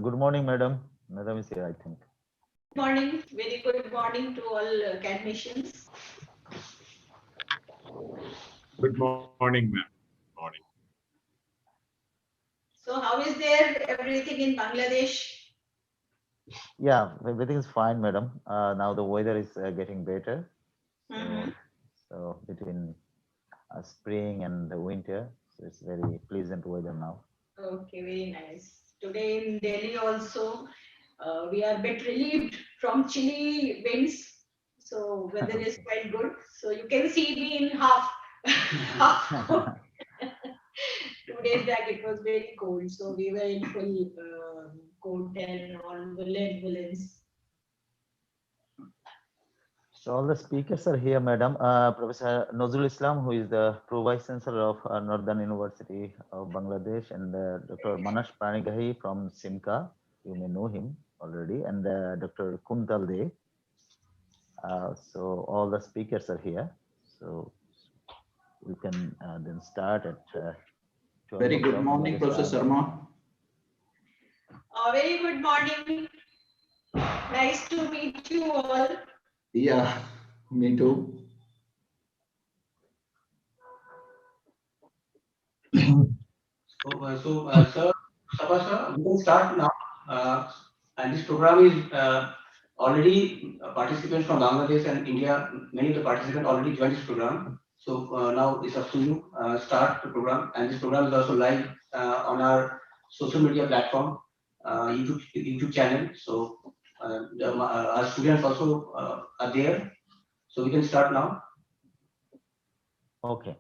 Good morning, madam. Madam is here, I think. Morning, very good morning to all academicians. Good morning, ma'am. Morning. So, how is there everything in Bangladesh? Yeah, everything is fine, madam. Now the weather is getting better. Mhm. So between spring and the winter, so it's very pleasant weather now. Okay, very nice. Today in Delhi also, we are a bit relieved from chilly winds. So, weather is Okay. quite good. So, you can see me in half, half coat. 2 days back it was very cold. So, we were in full coat and all woolens. So all the speakers are here, madam. Professor Nazrul Islam, who is the Pro-Vice Chancellor of Northern University of Bangladesh, and Dr. Manas Panigahi from Simca. You may know him already, and Dr. Kuntal De. So all the speakers are here. So we can then start at 12 Very good o'clock, and morning, we'll Professor start. Sharma. Very good morning. Nice to meet you all. Yeah, me too. Sir, Sabha, we can start now. And this program is already participants from Bangladesh and India. Many of the participants already joined this program. So now it's up to you. Start the program, and this program is also live on our social media platform, YouTube channel. So our students also are there. So we can start now. Okay.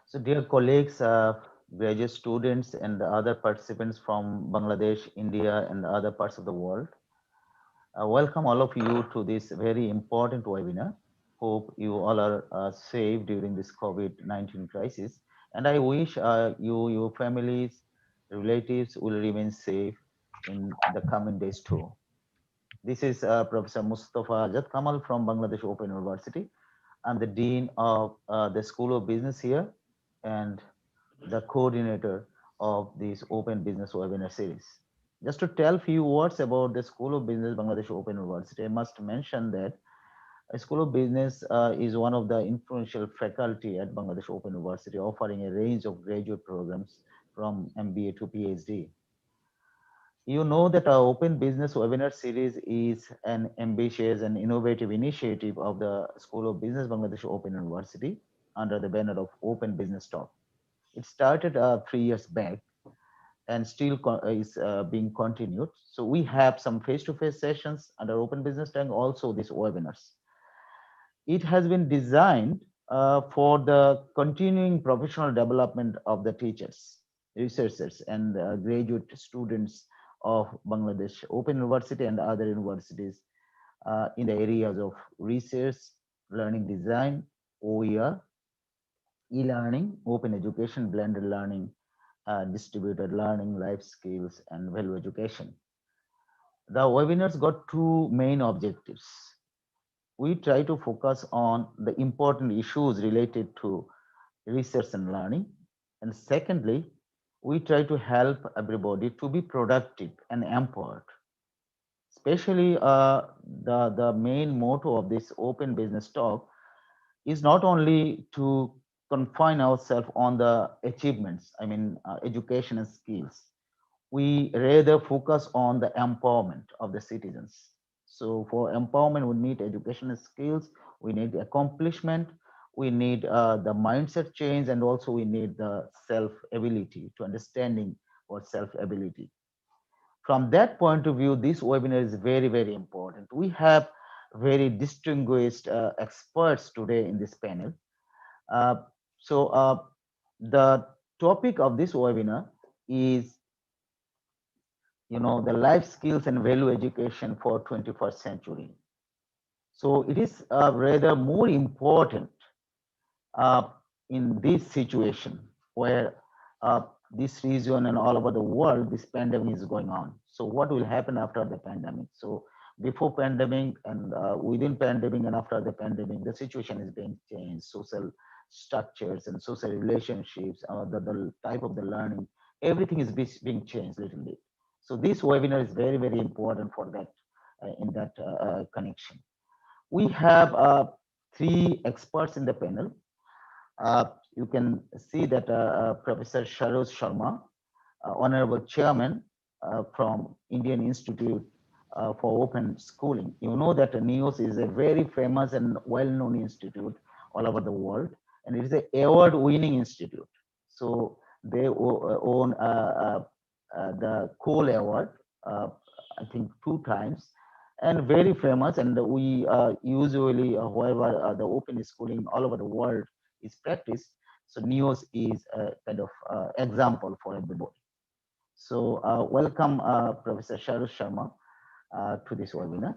So dear colleagues, graduate students, and the other participants from Bangladesh, India, and other parts of the world, welcome all of you to this very important webinar. Hope you all are safe during this COVID-19 crisis. And I wish you, your families, relatives will remain safe in the coming days too. This is Professor Mustafa Ajad Kamal from Bangladesh Open University. I'm the Dean of the School of Business here and the coordinator of this Open Business Webinar series. Just to tell few words about the School of Business Bangladesh Open University, I must mention that a School of Business is one of the influential faculty at Bangladesh Open University, offering a range of graduate programs from MBA to PhD. You know that our Open Business Webinar series is an ambitious and innovative initiative of the School of Business Bangladesh Open University under the banner of Open Business Talk. It started 3 years back and still is being continued. So we have some face-to-face sessions under Open Business Talk, also these webinars. It has been designed for the continuing professional development of the teachers, researchers, and graduate students of Bangladesh Open University and other universities in the areas of research, learning design, OER, e-learning, open education, blended learning, distributed learning, life skills, and value education. The webinars got two main objectives. We try to focus on the important issues related to research and learning. And secondly, we try to help everybody to be productive and empowered. Especially the main motto of this open business talk is not only to confine ourselves on the achievements, I mean, education and skills. We rather focus on the empowerment of the citizens. So for empowerment, we need education and skills, we need accomplishment, we need the mindset change, and also we need the self ability to understanding or self ability. From that point of view, this webinar is very, very important. We have very distinguished experts today in this panel. Uh, so the topic of this webinar is, the life skills and value education for 21st century. So it is rather more important uh, in this situation where this region and all over the world, this pandemic is going on. So what will happen after the pandemic? So before pandemic and within pandemic and after the pandemic, the situation is being changed. Social structures and social relationships, the type of the learning, everything is being changed a little bit. So this webinar is very, very important for that, in that connection. We have three experts in the panel. You can see that Professor Sharoz Sharma, Honorable Chairman from Indian Institute for Open Schooling. You know that NEOS is a very famous and well-known institute all over the world, and it is an award-winning institute. So they own the Cole Award, I think 2 times, and very famous. And we usually, wherever the open schooling all over the world is practiced, so NEOS is a kind of example for everybody. So welcome Professor Shahrukh Sharma to this webinar.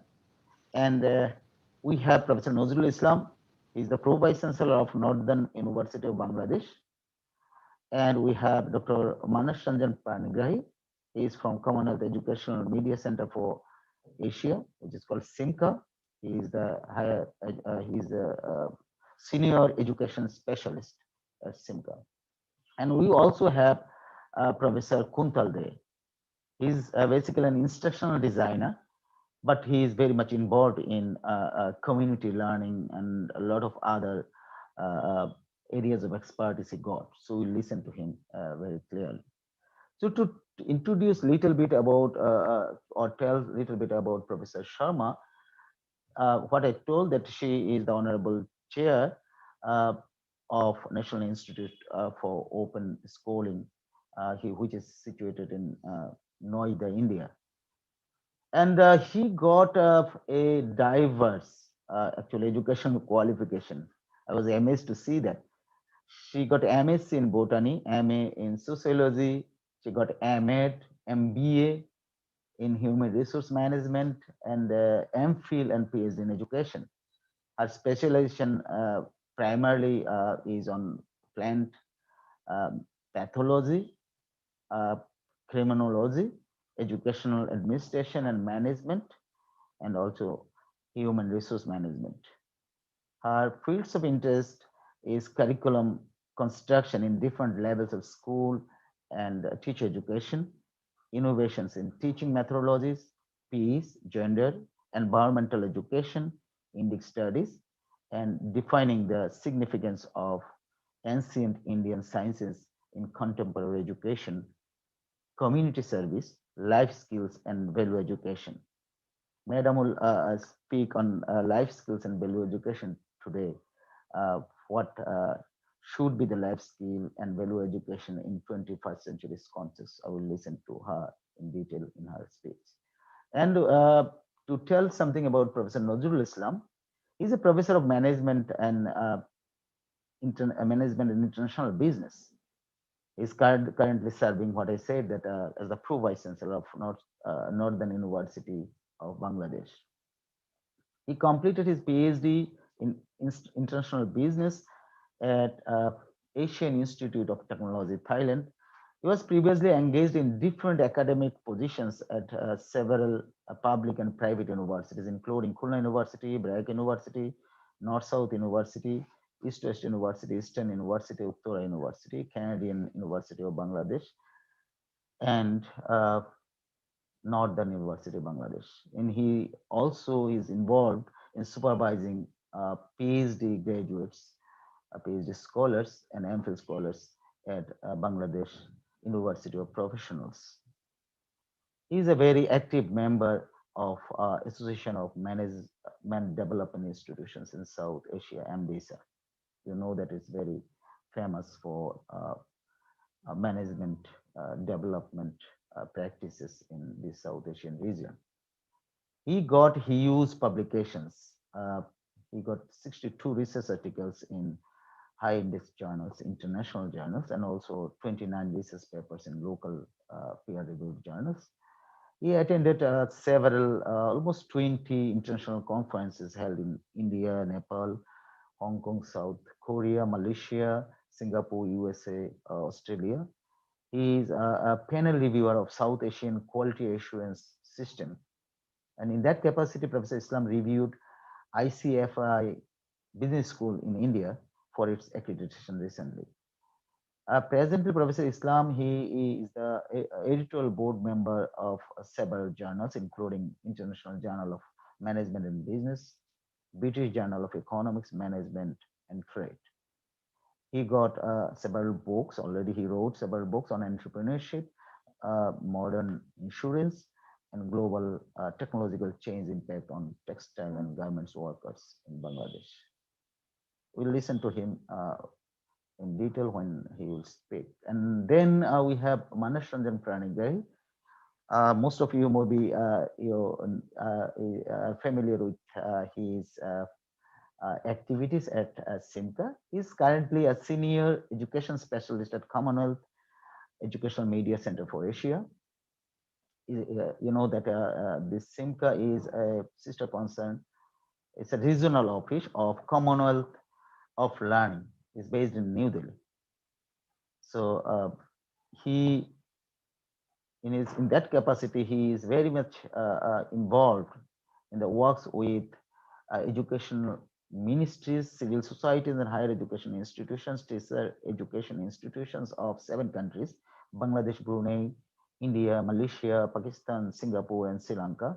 And we have Professor Nazrul Islam. He's the Pro-Vice Chancellor of Northern University of Bangladesh. And we have Dr. Manas Ranjan Panigrahi. He is from Commonwealth Educational Media Center for Asia, which is called SIMCA. He is the senior education specialist at SIMCA. And we also have Professor Kuntal De. He's basically an instructional designer, but he is very much involved in community learning and a lot of other areas of expertise he got. So we'll listen to him very clearly. So to introduce a little bit about or tell a little bit about Professor Sharma, what I told that she is the Honorable Chair of National Institute for Open Schooling, which is situated in Noida, India. And he got a diverse, actually, educational qualification. I was amazed to see that. She got MSc in Botany, MA in Sociology, she got MAd, MBA in Human Resource Management, and MPhil and PhD in Education. Her specialization primarily is on plant pathology, uh, criminology, educational administration and management, and also human resource management. Her fields of interest is curriculum construction in different levels of school and teacher education, innovations in teaching methodologies, peace, gender, environmental education, Indic studies, and defining the significance of ancient Indian sciences in contemporary education, community service, life skills, and value education. Madam will speak on life skills and value education today. What should be the life skill and value education in 21st century's context? I will listen to her in detail in her speech. And to tell something about Professor Nazrul Islam, he's a professor of management and management and international business. He's currently serving what I said that as the Pro Vice Chancellor of Northern University of Bangladesh. He completed his PhD in international business at Asian Institute of Technology, Thailand. He was previously engaged in different academic positions at several public and private universities, including Khulna University, Brack University, North-South University, East-West University, Eastern University, Uttara University, Canadian University of Bangladesh, and Northern University of Bangladesh. And he also is involved in supervising PhD graduates, PhD scholars, and MPhil scholars at Bangladesh University of Professionals. He is a very active member of Association of Management Development Institutions in South Asia, AMDISA. You know that it's very famous for management development practices in the South Asian region. He got huge publications. He got 62 research articles in high index journals, international journals, and also 29 research papers in local peer-reviewed journals. He attended several, almost 20 international conferences held in India, Nepal, Hong Kong, South Korea, Malaysia, Singapore, USA, Australia. He is a panel reviewer of South Asian Quality Assurance System. And in that capacity, Professor Islam reviewed ICFI Business School in India for its accreditation recently. Presently, Professor Islam, he is the editorial board member of several journals, including International Journal of Management and Business, British Journal of Economics, Management and Trade. He got several books already. He wrote several books on entrepreneurship, modern insurance, and global technological change impact on textile and garments workers in Bangladesh. We'll listen to him in detail when he will speak. And then we have Manas Ranjan Pranigari. Most of you may be familiar with his activities at SIMCA. He's currently a senior education specialist at Commonwealth Educational Media Center for Asia. You know that this SIMCA is a sister concern. It's a regional office of Commonwealth of Learning. It's based in New Delhi. So he, in that capacity, he is very much involved in the works with educational ministries, civil societies, and higher education institutions, teacher education institutions of 7 countries: Bangladesh, Brunei, India, Malaysia, Pakistan, Singapore, and Sri Lanka,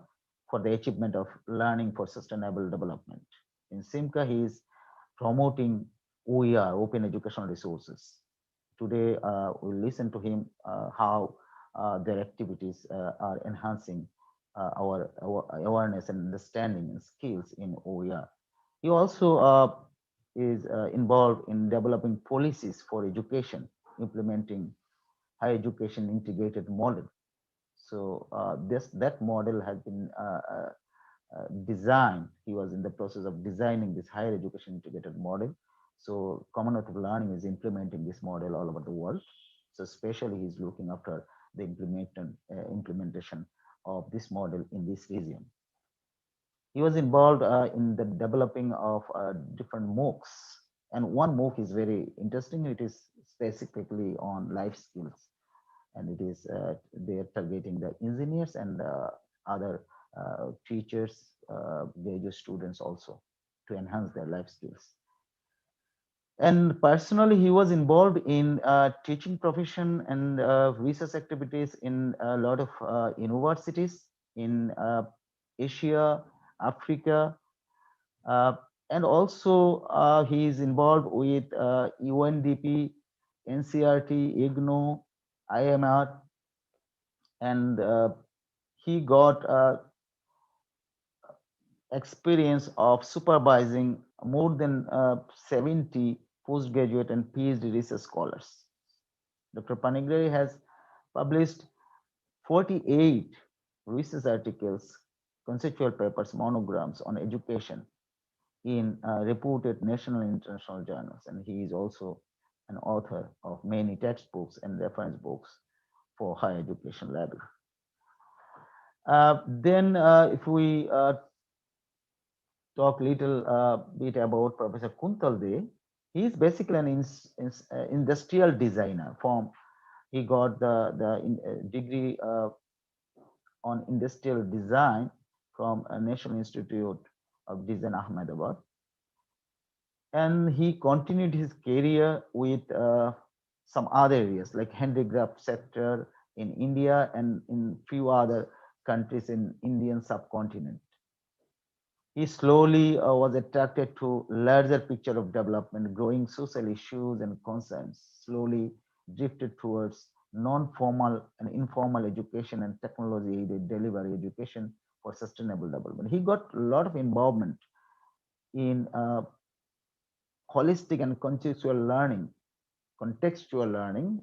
for the achievement of learning for sustainable development. In SIMCA, he is promoting OER, open educational resources. Today, we'll listen to him how their activities are enhancing our awareness and understanding and skills in OER. He also is involved in developing policies for education, implementing higher education integrated model. So that model has been designed. He was in the process of designing this higher education integrated model. So Commonwealth of Learning is implementing this model all over the world. So especially he's looking after the implementation of this model in this region. He was involved in the developing of different MOOCs. And one MOOC is very interesting. It is specifically on life skills. And it is they're targeting the engineers and other teachers, graduate students also, to enhance their life skills. And personally, he was involved in teaching profession and research activities in a lot of universities in Asia, Africa, and also he is involved with UNDP, NCRT, IGNO, IMR, and he got experience of supervising more than 70 postgraduate and PhD research scholars. Dr. Panigrari has published 48 research articles, conceptual papers, monograms on education in reputed national and international journals. And he is also an author of many textbooks and reference books for higher education level. Then if we talk little bit about Professor Kuntal De, he is basically an industrial designer. He got the degree on industrial design from a National Institute of Design, Ahmedabad. And he continued his career with some other areas like handicraft sector in India and in few other countries in Indian subcontinent. He slowly was attracted to larger picture of development, growing social issues and concerns, slowly drifted towards non-formal and informal education and technology delivery education for sustainable development. He got a lot of involvement in holistic and contextual learning,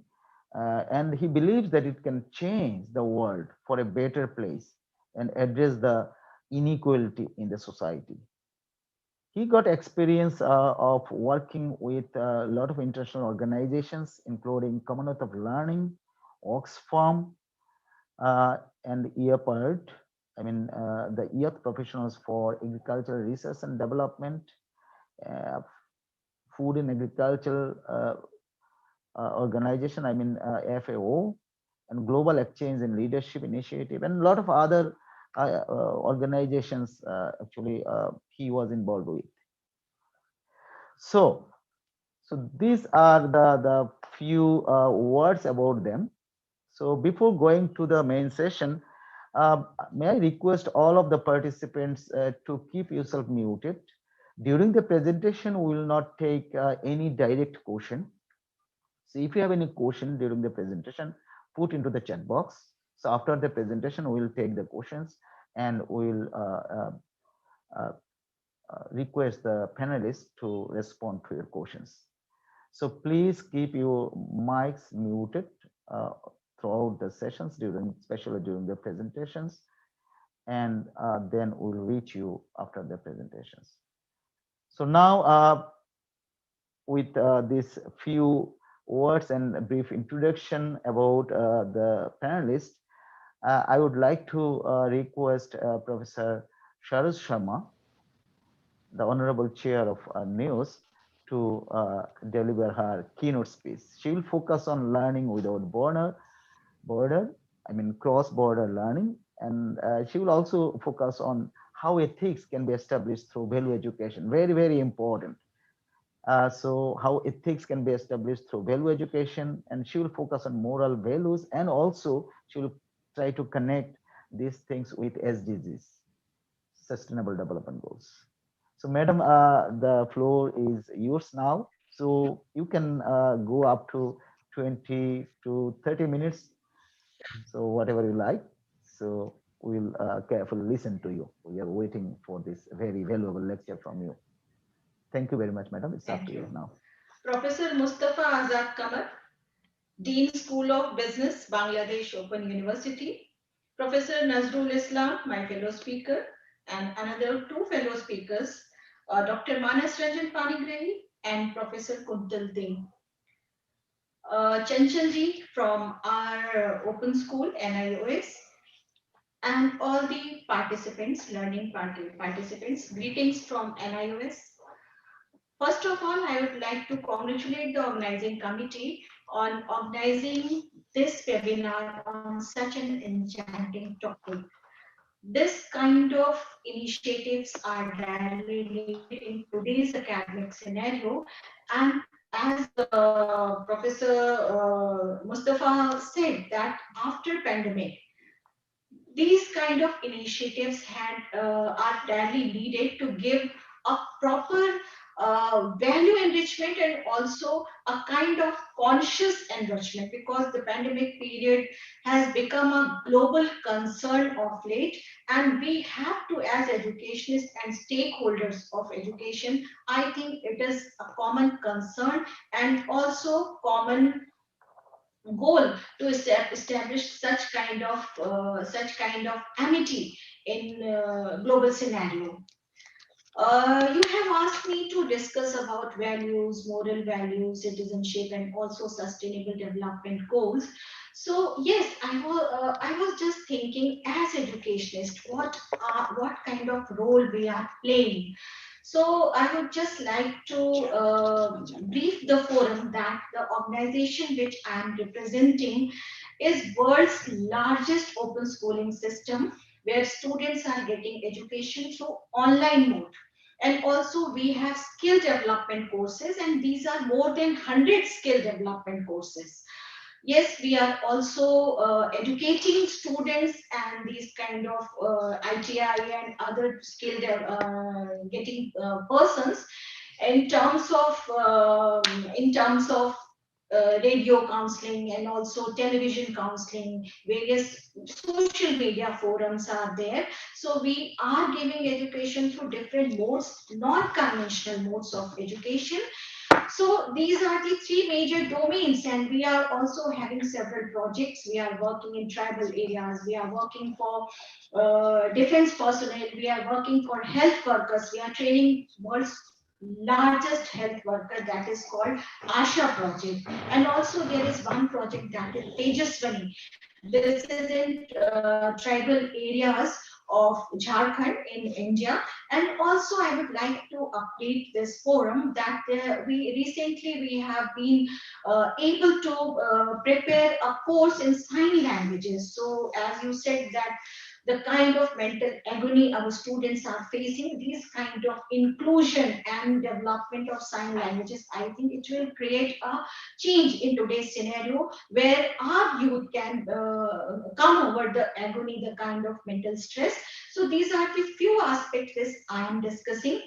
and he believes that it can change the world for a better place and address the inequality in the society. He got experience of working with a lot of international organizations, including Commonwealth of Learning, Oxfam, and EAPERD. I mean, the Youth Professionals for Agricultural Research and Development, Food and Agricultural Organization, I mean, FAO, and Global Exchange and Leadership Initiative, and a lot of other organizations actually he was involved with. So So these are the few words about them. So before going to the main session, may I request all of the participants to keep yourself muted. During the presentation, we will not take any direct question. So if you have any question during the presentation, put into the chat box. So after the presentation, we'll take the questions and we'll uh, request the panelists to respond to your questions. So please keep your mics muted uh, throughout the sessions, especially during the presentations, and then we'll reach you after the presentations. So now, with these few words and a brief introduction about the panelists, I would like to request Professor Sharad Sharma, the Honorable Chair of News, to deliver her keynote speech. She will focus on learning without cross-border learning, and she will also focus on how ethics can be established through value education. Very, very important. So how ethics can be established through value education, and she will focus on moral values, and also she will try to connect these things with SDGs, Sustainable Development Goals. So, madam, the floor is yours now. So you can go up to 20 to 30 minutes. So whatever you like. So we'll carefully listen to you. We are waiting for this very valuable lecture from you. Thank you very much, madam. It's up to you now. Professor Mustafa Azad Kamar, Dean School of Business, Bangladesh Open University. Professor Nazrul Islam, my fellow speaker, and another two fellow speakers, Dr. Manas Ranjan Panigrahi and Professor Kuntal Ding. Chanchalji from our open school, NIOS, and all the participants, learning participants, greetings from NIOS. First of all, I would like to congratulate the organizing committee on organizing this webinar on such an enchanting topic. This kind of initiatives are directly needed in today's academic scenario. And as Professor Mustafa said, that after pandemic, these kind of initiatives are directly needed to give a proper value enrichment and also a kind of conscious enrichment, because the pandemic period has become a global concern of late, and we have to, as educationists and stakeholders of education, I think it is a common concern and also common goal to establish such kind of amity in global scenario. You have asked me to discuss about values, moral values, citizenship, and also sustainable development goals. So yes, I was just thinking, as educationists, what kind of role we are playing. So I would just like to brief the forum that the organization which I am representing is world's largest open schooling system, where students are getting education through online mode. And also we have skill development courses, and these are more than 100 skill development courses. Yes, we are also educating students and these kind of ITI and other skill getting persons in terms of radio counseling and also television counseling. Various social media forums are there. So we are giving education through different modes, non-conventional modes of education. So these are the three major domains, and we are also having several projects. We are working in tribal areas, we are working for defense personnel, we are working for health workers, we are training world's largest health worker, that is called ASHA project. And also there is one project that is Tejaswani. This is in tribal areas of Jharkhand in India. And also I would like to update this forum that we have been able to prepare a course in sign languages. So as you said that the kind of mental agony our students are facing, these kind of inclusion and development of sign languages, I think it will create a change in today's scenario where our youth can come over the agony, the kind of mental stress. So these are the few aspects this I am discussing.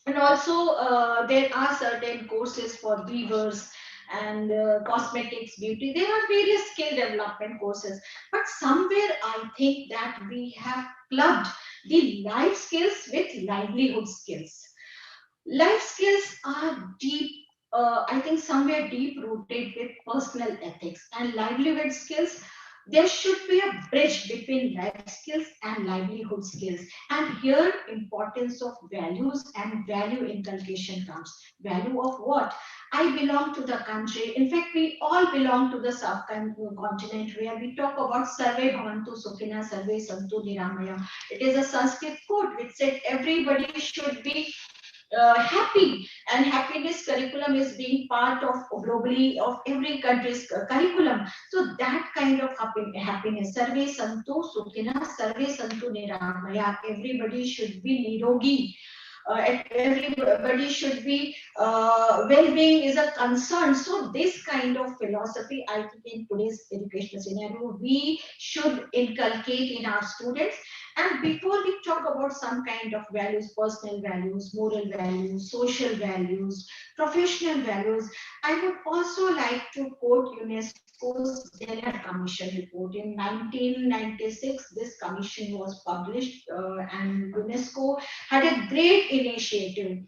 And also there are certain courses for weavers and cosmetics, beauty. There are various skill development courses, but somewhere I think that we have clubbed the life skills with livelihood skills. Life skills are deep, I think somewhere deep rooted with personal ethics and livelihood skills. There should be a bridge between life skills and livelihood skills. And here, importance of values and value inculcation comes. Value of what? I belong to the country. In fact, we all belong to the subcontinent where we talk about Sarve Bhavantu Sukhina Sarve Santu Niramaya. It is a Sanskrit quote which said everybody should be happy, and happiness curriculum is being part of globally of every country's curriculum. So that kind of happiness, sarve santu sukhina sarve santu niramaya, everybody should be nirogi, everybody should be well-being is a concern. So this kind of philosophy, I think in today's educational scenario, we should inculcate in our students. And before we talk about some kind of values, personal values, moral values, social values, professional values, I would also like to quote UNESCO's Dennett Commission report. In 1996, this commission was published, and UNESCO had a great initiative.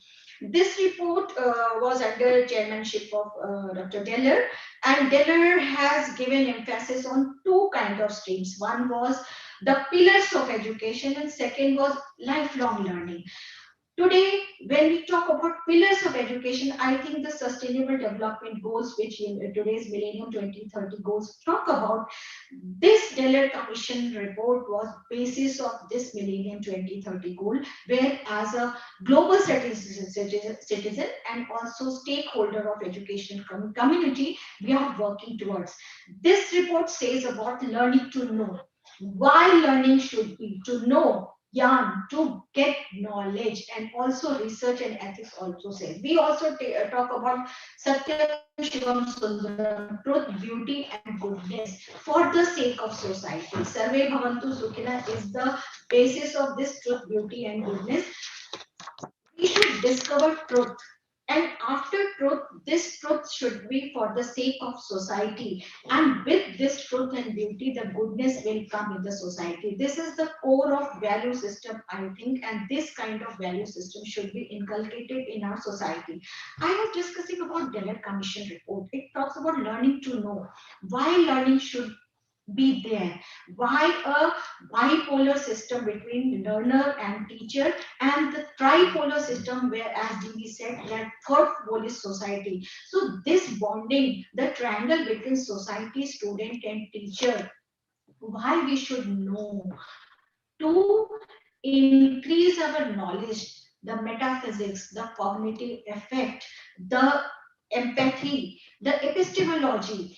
This report was under chairmanship of Dr. Deller, and Deller has given emphasis on two kind of streams. One was the pillars of education, and second was lifelong learning. Today, when we talk about pillars of education, I think the Sustainable Development Goals, which in today's Millennium 2030 goals talk about, this Deller Commission report was basis of this Millennium 2030 goal, where as a global citizen and also stakeholder of education community, we are working towards. This report says about learning to know. Why learning should be to know, yarn, to get knowledge, and also research and ethics also says. We also talk about Satyam Shivam Sundaram, truth, beauty, and goodness for the sake of society. Sarve Bhavantu Sukhina is the basis of this truth, beauty, and goodness. We should discover truth. And after truth, this truth should be for the sake of society. And with this truth and beauty, the goodness will come in the society. This is the core of value system, I think, and this kind of value system should be inculcated in our society. I was discussing about Deller Commission report. It talks about learning to know. Why learning should be there, why a bipolar system between learner and teacher, and the tripolar system where, as DB said, that third pole is society. So this bonding, the triangle between society, student, and teacher, why we should know to increase our knowledge, the metaphysics, the cognitive effect, the empathy, the epistemology,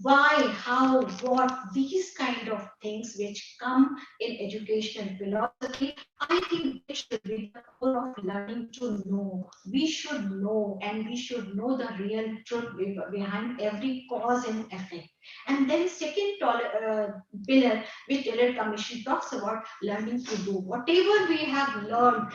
why, how, what, these kind of things which come in education philosophy, I think this should be the core of learning to know. We should know, and we should know the real truth behind every cause and effect. And then second pillar, which Taylor Commission talks about, learning to do. Whatever we have learned,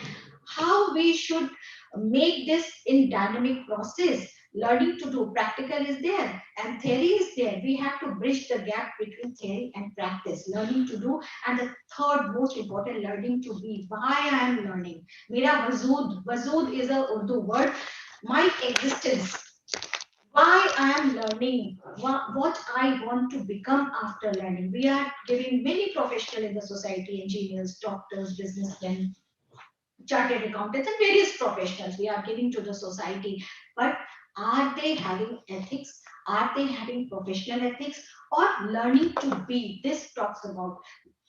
how we should make this in dynamic process. Learning to do, practical is there and theory is there. We have to bridge the gap between theory and practice. Learning to do, and the third most important, learning to be. Why I am learning? Mera wazood is a Urdu word. My existence. Why I am learning, what I want to become after learning. We are giving many professionals in the society, engineers, doctors, businessmen, chartered accountants, and various professionals we are giving to the society. But are they having ethics? Are they having professional ethics, or learning to be? This talks about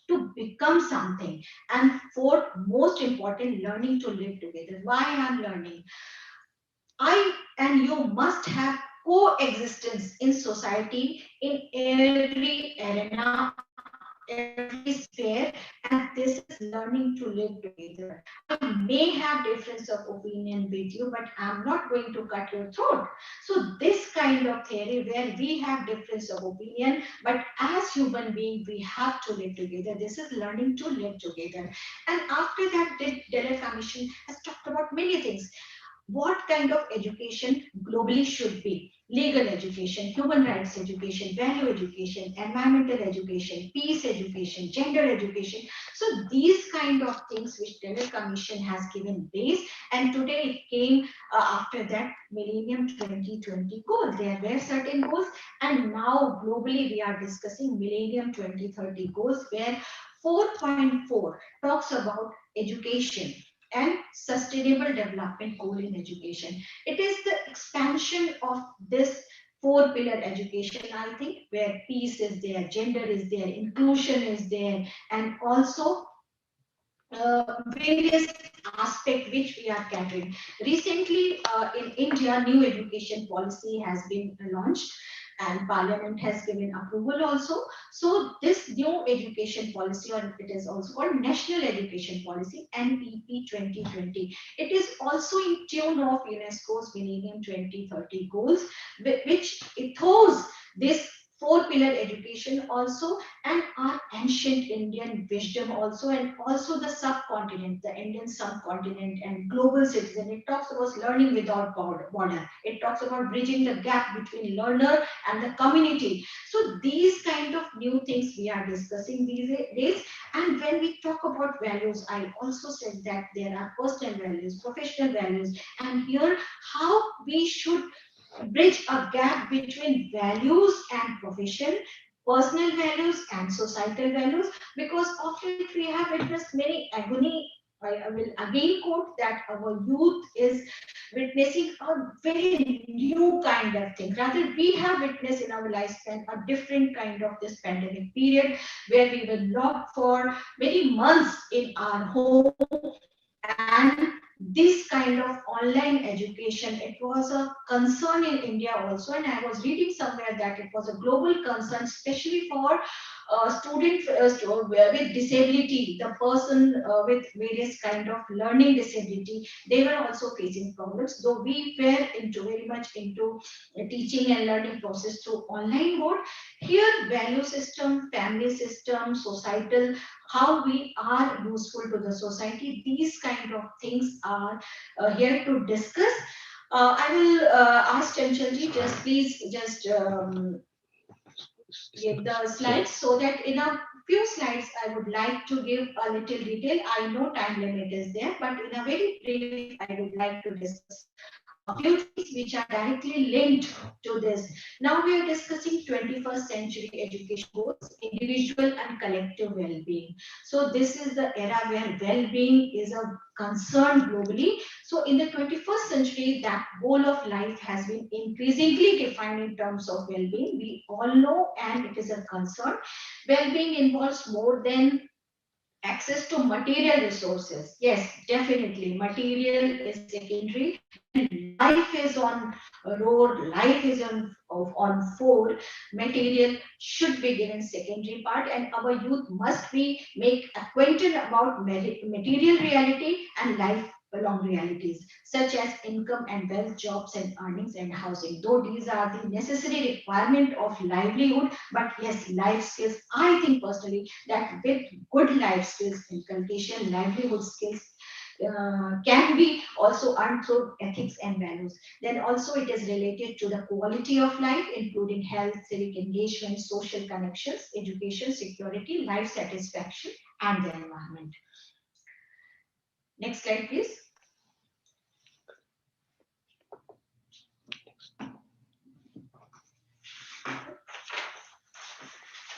to become something. And fourth, most important, learning to live together. Why I'm learning? I and you must have coexistence in society in every arena, every every sphere, and this is learning to live together. I may have difference of opinion with you, but I'm not going to cut your throat. So this kind of theory where we have difference of opinion, but as human being we have to live together. This is learning to live together. And after that, the Dellert Commission has talked about many things. What kind of education globally should be: legal education, human rights education, value education, environmental education, peace education, gender education. So these kind of things which Dellert Commission has given base, and today it came after that Millennium 2020 goal. There were certain goals, and now globally we are discussing Millennium 2030 goals, where 4.4 talks about education and sustainable development goal in education. It is the expansion of this four pillar education, I think, where peace is there, gender is there, inclusion is there, and also various aspects which we are catering. Recently, in India, new education policy has been launched, and Parliament has given approval also. So this new education policy, or it is also called National Education Policy (NEP 2020), it is also in tune of UNESCO's Millennium 2030 goals, which ethos this four pillar education also, and our ancient Indian wisdom also, and also the subcontinent, the Indian subcontinent and global citizen. It talks about learning without border. It talks about bridging the gap between learner and the community. So these kind of new things we are discussing these days. And when we talk about values, I also said that there are personal values, professional values, and here how we should bridge a gap between values and profession, personal values and societal values, because of it we have witnessed many agony. I will again quote that our youth is witnessing a very new kind of thing. Rather, we have witnessed in our lifespan a different kind of this pandemic period where we were locked for many months in our home, and this kind of online education, it was a concern in India also, and I was reading somewhere that it was a global concern, especially for students with disability, the person with various kind of learning disability. They were also facing problems, though we were into very much into teaching and learning process through online mode. Here value system, family system, societal, how we are useful to the society, these kind of things are here to discuss. I will ask Chanchalji, just please just give the slides, so that in a few slides I would like to give a little detail. I know time limit is there, but in a very brief I would like to discuss a few things which are directly linked to this. Now we are discussing 21st century education goals, individual and collective well-being. So this is the era where well-being is a concern globally. So in the 21st century, that goal of life has been increasingly defined in terms of well-being. We all know, and it is a concern. Well-being involves more than access to material resources. Yes, definitely material is secondary. When life is on a road, life is on foot, material should be given secondary part, and our youth must be make acquainted about material reality and life along realities such as income and wealth, jobs and earnings and housing. Though these are the necessary requirement of livelihood, but yes, life skills, I think personally that with good life skills, inculcation, livelihood skills can be also earned through ethics and values. Then also it is related to the quality of life, including health, civic engagement, social connections, education, security, life satisfaction, and the environment. Next slide, please.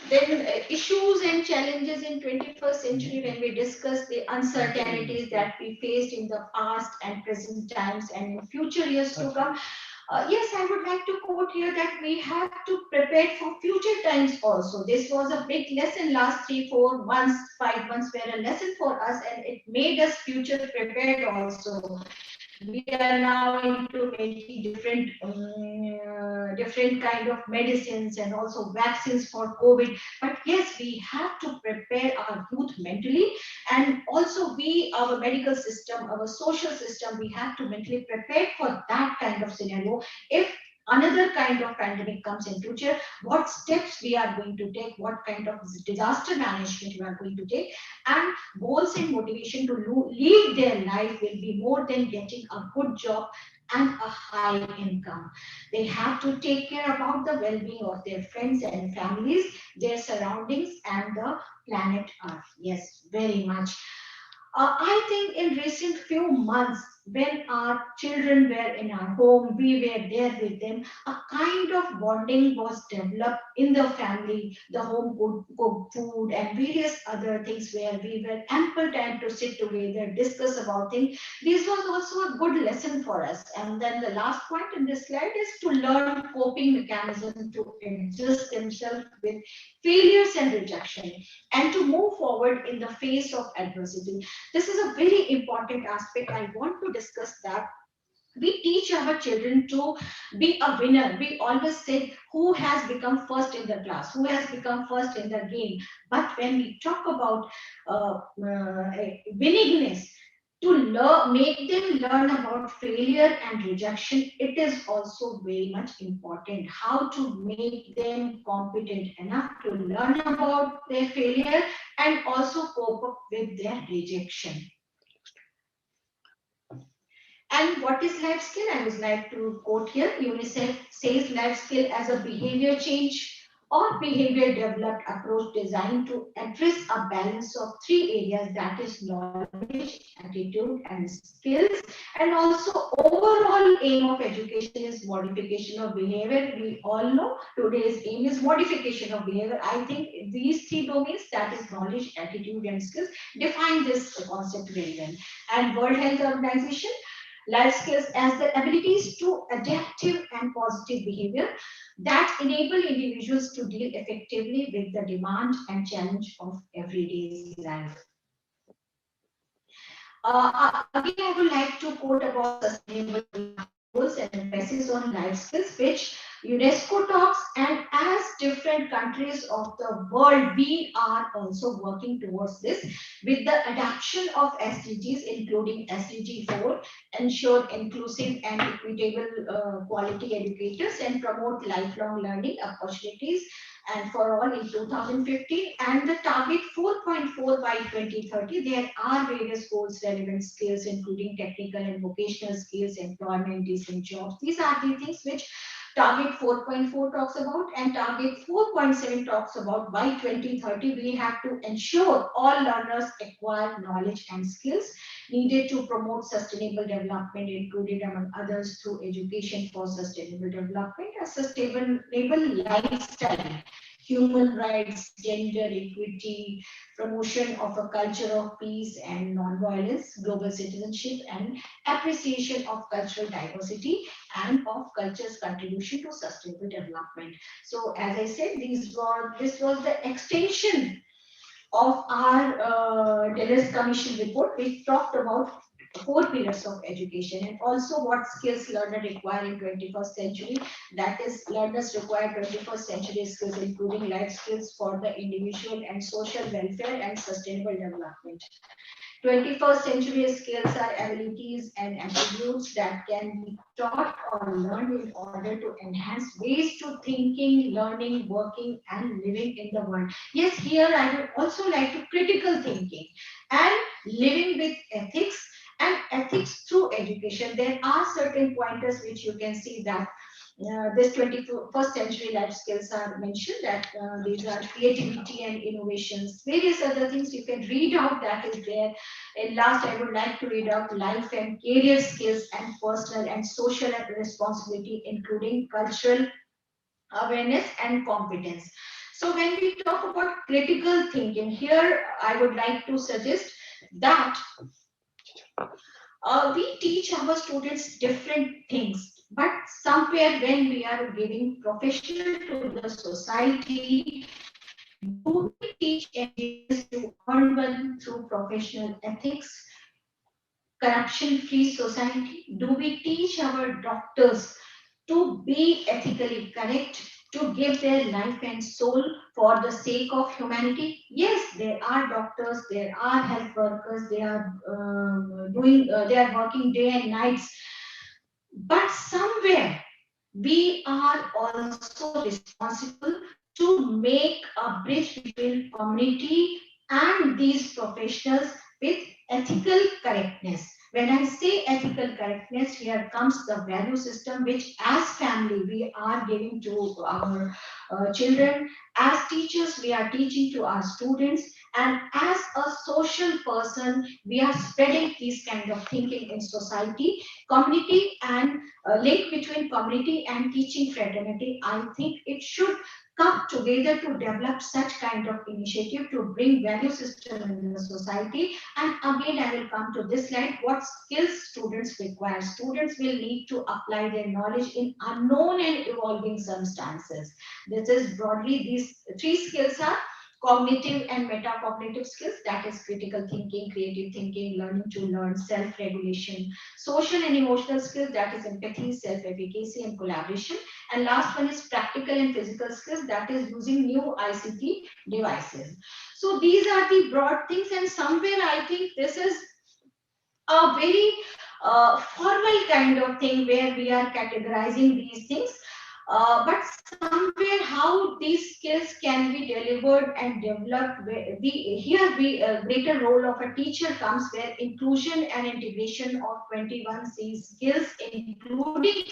Then issues and challenges in 21st century, when we discuss the uncertainties that we faced in the past and present times and in future years to come. Yes, I would like to quote here that we have to prepare for future times also. This was a big lesson last 3, 4 months, 5 months were a lesson for us, and it made us future prepared also. We are now into making different kind of medicines and also vaccines for COVID. But yes, we have to prepare our youth mentally, and also our medical system, our social system, we have to mentally prepare for that kind of scenario. If another kind of pandemic comes in future, what steps we are going to take, what kind of disaster management we are going to take, and goals and motivation to live their life will be more than getting a good job and a high income. They have to take care about the well-being of their friends and families, their surroundings, and the planet Earth. Yes, very much. I think in recent few months, when our children were in our home, we were there with them, a kind of bonding was developed in the family, the home cooked food and various other things where we were ample time to sit together, discuss about things. This was also a good lesson for us. And then the last point in this slide is to learn coping mechanism to adjust themselves with failures and rejection, and to move forward in the face of adversity. This is a very important aspect. I want to discuss that. We teach our children to be a winner. We always say who has become first in the class, who has become first in the game. But when we talk about winningness, to make them learn about failure and rejection, it is also very much important. How to make them competent enough to learn about their failure and also cope up with their rejection. And what is life skill? I would like to quote here. UNICEF says life skill as a behavior change or behavior developed approach designed to address a balance of three areas, that is knowledge, attitude, and skills. And also overall aim of education is modification of behavior. We all know today's aim is modification of behavior. I think these three domains, that is knowledge, attitude, and skills, define this concept very well. And World Health Organization, life skills as the abilities to adaptive and positive behavior that enable individuals to deal effectively with the demand and challenge of everyday's life. Again, I would like to quote about sustainable goals and emphasis on life skills, which UNESCO talks, and as different countries of the world, we are also working towards this with the adoption of SDGs, including SDG 4, ensure inclusive and equitable quality educators and promote lifelong learning opportunities and for all in 2015, and the target 4.4 by 2030. There are various goals, relevant skills, including technical and vocational skills, employment, decent jobs. These are the things which target 4.4 talks about, and target 4.7 talks about by 2030 we have to ensure all learners acquire knowledge and skills needed to promote sustainable development, included among others through education for sustainable development, a sustainable lifestyle, human rights, gender equity, promotion of a culture of peace and non-violence, global citizenship, and appreciation of cultural diversity and of culture's contribution to sustainable development. So, as I said, this was the extension of our Deleuze Commission report, which talked about 4 pillars of education and also what skills learner require in 21st century. That is, learners require 21st century skills, including life skills for the individual and social welfare and sustainable development. 21st century skills are abilities and attributes that can be taught or learned in order to enhance ways to thinking, learning, working, and living in the world. Yes, here I would also like to critical thinking and living with ethics and ethics through education. There are certain pointers which you can see that this 21st century life skills are mentioned, that these are creativity and innovations, various other things you can read out that is there. And last, I would like to read out life and career skills and personal and social responsibility, including cultural awareness and competence. So when we talk about critical thinking, here I would like to suggest that we teach our students different things, but somewhere when we are giving professional to the society, do we teach engineers to earn one through professional ethics, corruption-free society? Do we teach our doctors to be ethically correct, to give their life and soul for the sake of humanity? Yes, there are doctors, there are health workers, they are they are working day and nights, but somewhere we are also responsible to make a bridge between community and these professionals with ethical correctness. When I say ethical correctness, here comes the value system which as family we are giving to our children, as teachers we are teaching to our students, and as a social person we are spreading these kind of thinking in society, community, and link between community and teaching fraternity. I think it should come together to develop such kind of initiative to bring value system in the society. And again, I will come to this slide. What skills students require? Students will need to apply their knowledge in unknown and evolving circumstances. This is broadly these three skills are cognitive and metacognitive skills, that is critical thinking, creative thinking, learning to learn, self-regulation, social and emotional skills, that is empathy, self-efficacy, and collaboration. And last one is practical and physical skills, that is using new ICT devices. So these are the broad things, and somewhere I think this is a very formal kind of thing where we are categorizing these things. But somewhere how these skills can be delivered and developed, greater role of a teacher comes, where inclusion and integration of 21C skills, including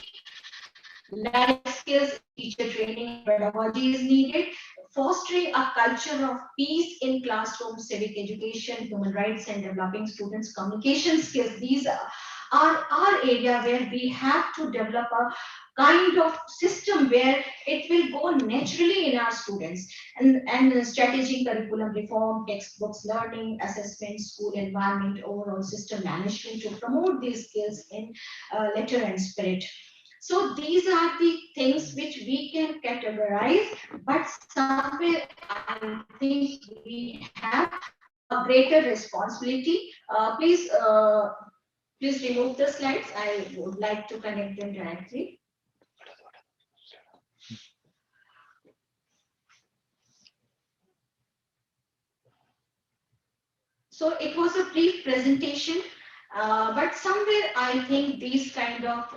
life skills in teacher training and pedagogy is needed. Fostering a culture of peace in classroom, civic education, human rights, and developing students' communication skills. These are our area where we have to develop a kind of system where it will go naturally in our students. And strategic curriculum reform, textbooks learning, assessment, school environment, overall system management to promote these skills in letter and spirit. So these are the things which we can categorize, but somewhere I think we have a greater responsibility. Please remove the slides. I would like to connect them directly. So it was a brief presentation, but somewhere I think these kind of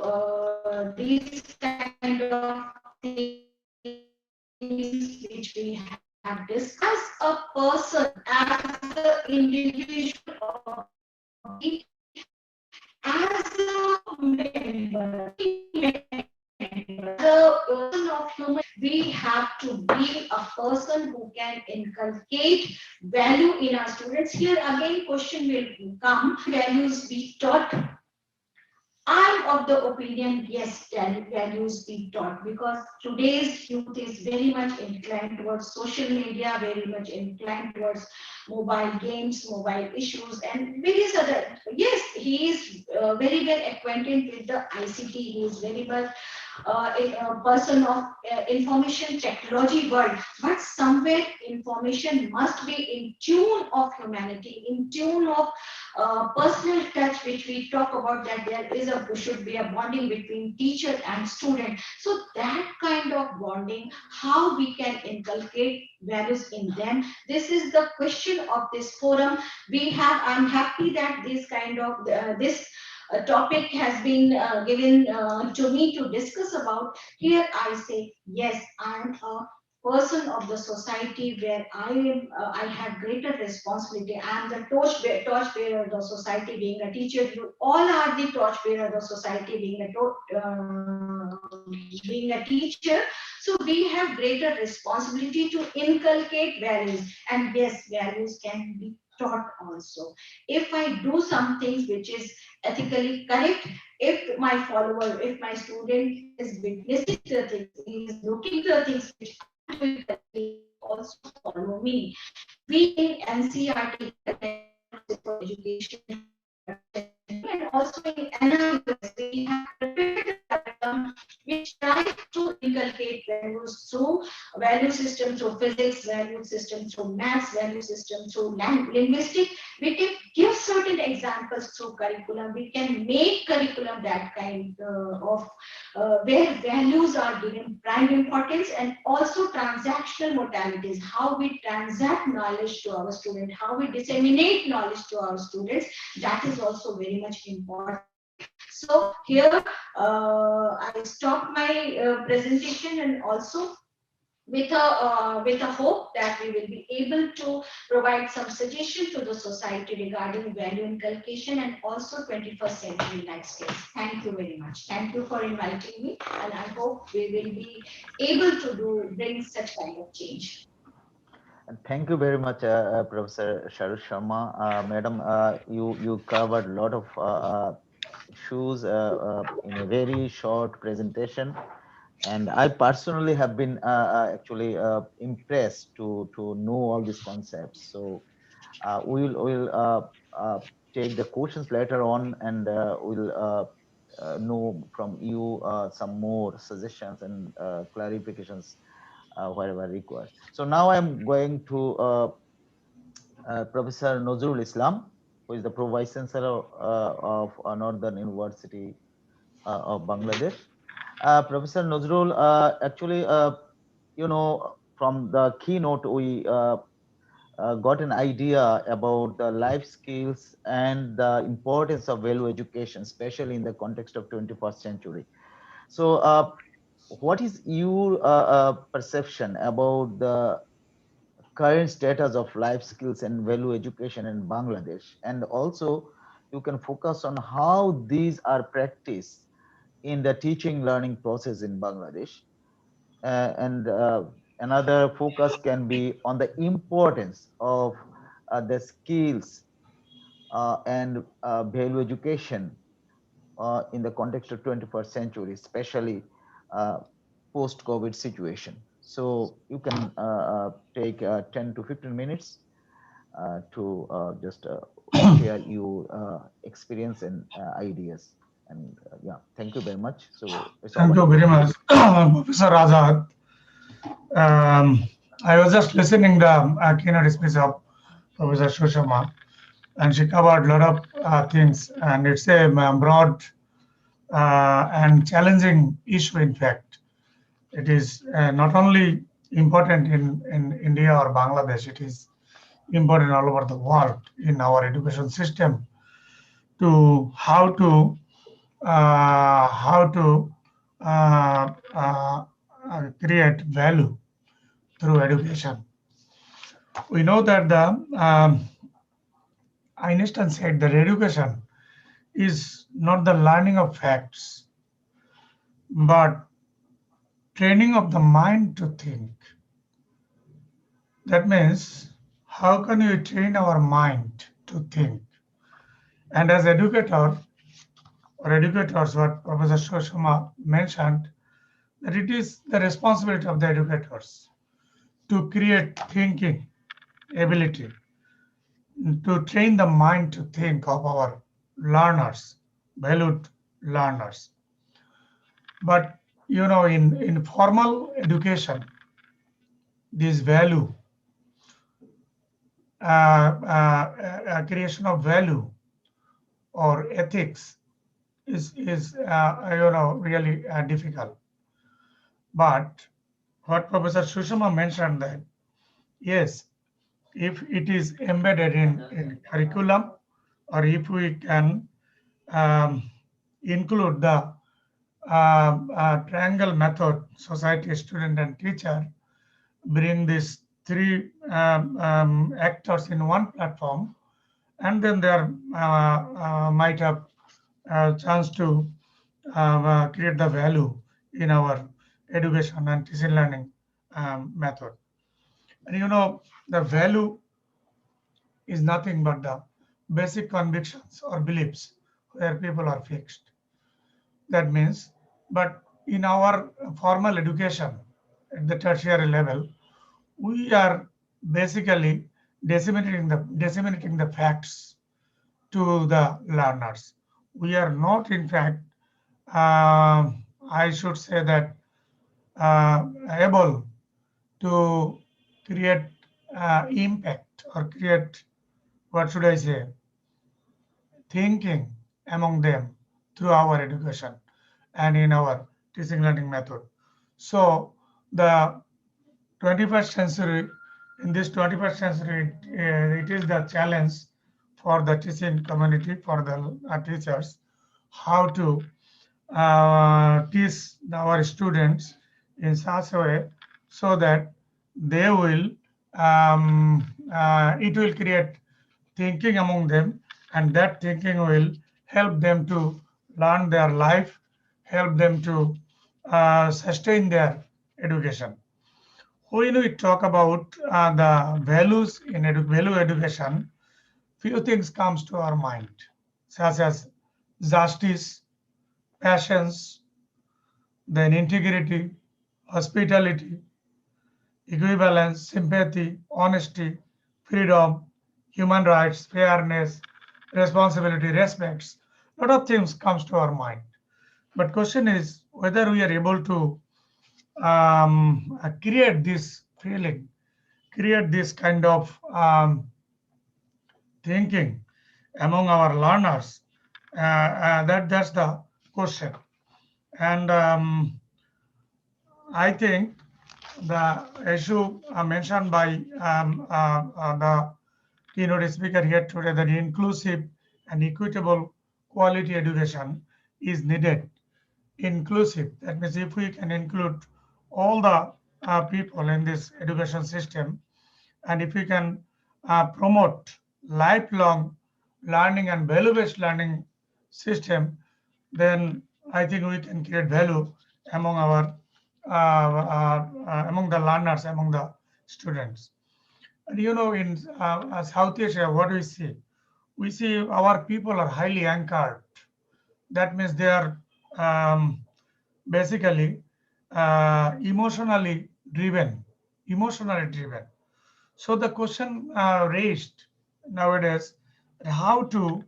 things which we have discussed as a person, as an individual, as a member, the person of human, we have to be a person who can inculcate value in our students. Here again, question will come: values be taught? I'm of the opinion, yes, values be taught, because today's youth is very much inclined towards social media, very much inclined towards mobile games, mobile issues, and various other. Yes, he is very well acquainted with the ICT. He is very much a person of information technology world, but somewhere information must be in tune of humanity, in tune of personal touch, which we talk about, that should be a bonding between teacher and student. So that kind of bonding, how we can inculcate values in them, this is the question of this forum. I'm happy that this kind of this topic has been given to me to discuss about. Here I say, yes, I am a person of the society where I have greater responsibility. I am the torch bearer of the society, being a teacher. You all are the torch bearer of the society, being a teacher. So we have greater responsibility to inculcate values, and yes, values can be taught also. If I do some things which is ethically correct, if my follower, if my student is witnessing the things, is looking the things which I do correctly, also follow me. We in NCRT for education, and also in NIUS, we have prepared a curriculum which tries to inculcate values through value system, through physics, value system through maths, value system through linguistics. We can give certain examples through curriculum. We can make curriculum that kind of where values are given prime importance, and also transactional modalities, how we transact knowledge to our students, how we disseminate knowledge to our students. That is also very much important. So here I stop my presentation, and also with a hope that we will be able to provide some suggestion to the society regarding value inculcation and also 21st century life skills. Thank you very much. Thank you for inviting me, and I hope we will be able to bring such kind of change. And thank you very much, Professor Sharu Sharma. Madam, you covered a lot of issues in a very short presentation. And I personally have been actually impressed to know all these concepts. So we'll take the questions later on, and we'll know from you some more suggestions and clarifications wherever required. So now I'm going to Professor Nazrul Islam, who is the Pro Vice Chancellor of Northern University of Bangladesh. Professor Nazrul, actually, you know, from the keynote, we got an idea about the life skills and the importance of value education, especially in the context of 21st century. So, what is your perception about the current status of life skills and value education in Bangladesh? And also, you can focus on how these are practiced in the teaching learning process in Bangladesh. And another focus can be on the importance of the skills and value education in the context of 21st century, especially post-COVID situation. So you can take 10 to 15 minutes to just share your experience and ideas. And yeah, thank you very much. So it's Thank you very much, Professor Azad. I was just listening the keynote speech of Professor Sushma, and she covered a lot of things, and it's a broad and challenging issue. In fact, it is not only important in India or Bangladesh, it is important all over the world in our education system to how to create value through education. We know that the Einstein said that education is not the learning of facts, but training of the mind to think. That means, how can we train our mind to think? And as educator or educators, what Professor Shoshama mentioned, that it is the responsibility of the educators to create thinking ability, to train the mind to think of our learners, valued learners. But you know, in formal education, this value, creation of value or ethics is you know, really difficult. But what Professor Sushma mentioned, that yes, if it is embedded in curriculum, or if we can include the triangle method, society, student, and teacher, bring these three actors in one platform, and then there might have a chance to create the value in our education and teaching learning method. And you know, the value is nothing but the basic convictions or beliefs where people are fixed. That means, but in our formal education at the tertiary level, we are basically disseminating the facts to the learners. We are not, in fact, I should say that able to create impact or create, what should I say, thinking among them through our education and in our teaching learning method. So the 21st century, in this 21st century, it is the challenge for the teaching community, for the teachers, how to teach our students in such a way so that they will, it will create thinking among them, and that thinking will help them to learn their life, help them to sustain their education. When we talk about the values in value education, few things comes to our mind, such as justice, passions, then integrity, hospitality, equivalence, sympathy, honesty, freedom, human rights, fairness, responsibility, respects. A lot of things comes to our mind. But question is whether we are able to create this feeling, create this kind of thinking among our learners. That's the question. And I think the issue mentioned by the keynote speaker here today, that inclusive and equitable quality education is needed. Inclusive, that means if we can include all the people in this education system, and if we can promote lifelong learning and value-based learning system, then I think we can create value among our among the learners, among the students. And in South Asia, what do we see? We see our people are highly anchored. That means they are basically emotionally driven. So the question raised nowadays, how to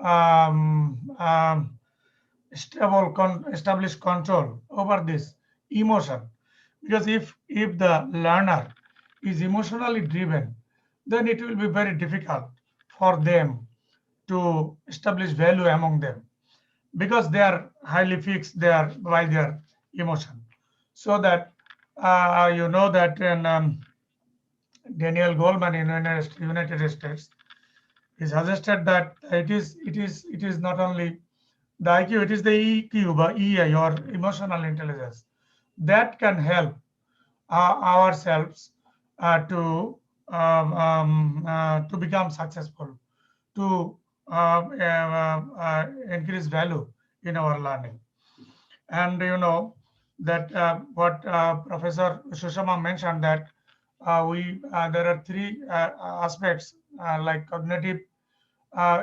um, um, establish control over this emotion, because if the learner is emotionally driven, then it will be very difficult for them to establish value among them, because they are highly fixed there by their emotion. So that that in Daniel Goleman in United States, he suggested that it is not only the IQ, it is the EQ, EI, or emotional intelligence, that can help ourselves to become successful, to increase value in our learning. And that what Professor Sushama mentioned, that we there are three aspects, like cognitive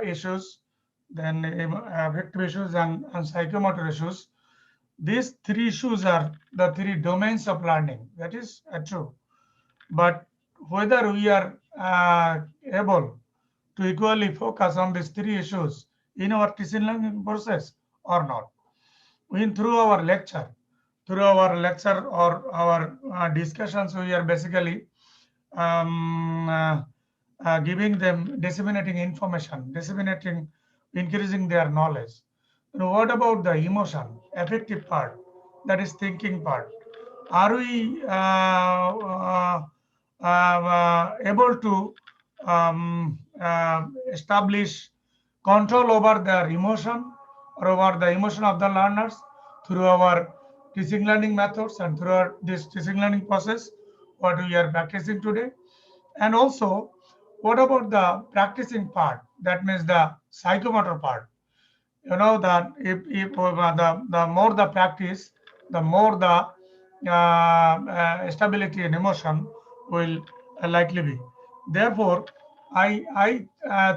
issues, then affective issues, and psychomotor issues. These three issues are the three domains of learning. That is true. But whether we are able to equally focus on these three issues in our teaching learning process or not, through our lecture or our discussions, we are basically giving them, disseminating information, increasing their knowledge. What about the emotion, affective part, that is thinking part? Are we able to establish control over their emotion, or over the emotion of the learners, through our teaching learning methods and through this teaching learning process, what we are practicing today? And also, what about the practicing part? That means the psychomotor part. That if the more the practice, the more the stability and emotion will likely be. Therefore, I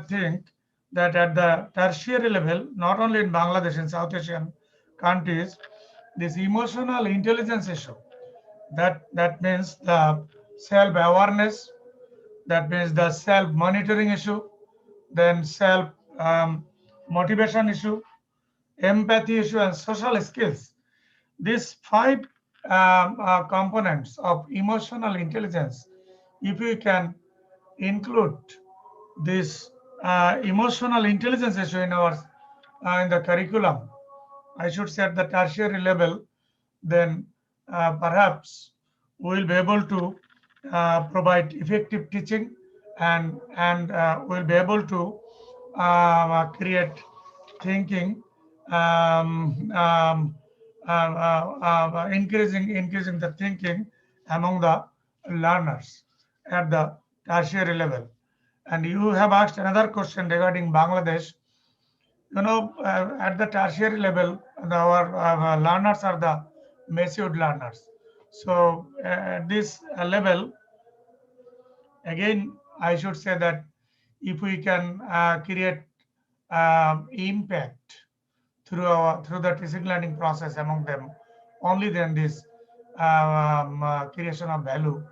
think that at the tertiary level, not only in Bangladesh, in South Asian countries, this emotional intelligence issue, that means the self awareness, that means the self monitoring issue, then self motivation issue, empathy issue, and social skills. These five components of emotional intelligence, if we can include this emotional intelligence issue in our in the curriculum, I should say at the tertiary level, then perhaps we will be able to provide effective teaching, and we'll be able to create thinking, increasing the thinking among the learners at the tertiary level. And you have asked another question regarding Bangladesh. You know, at the tertiary level, our learners are the massive learners. So at this level, again, I should say that if we can create impact through the teaching learning process among them, only then this creation of value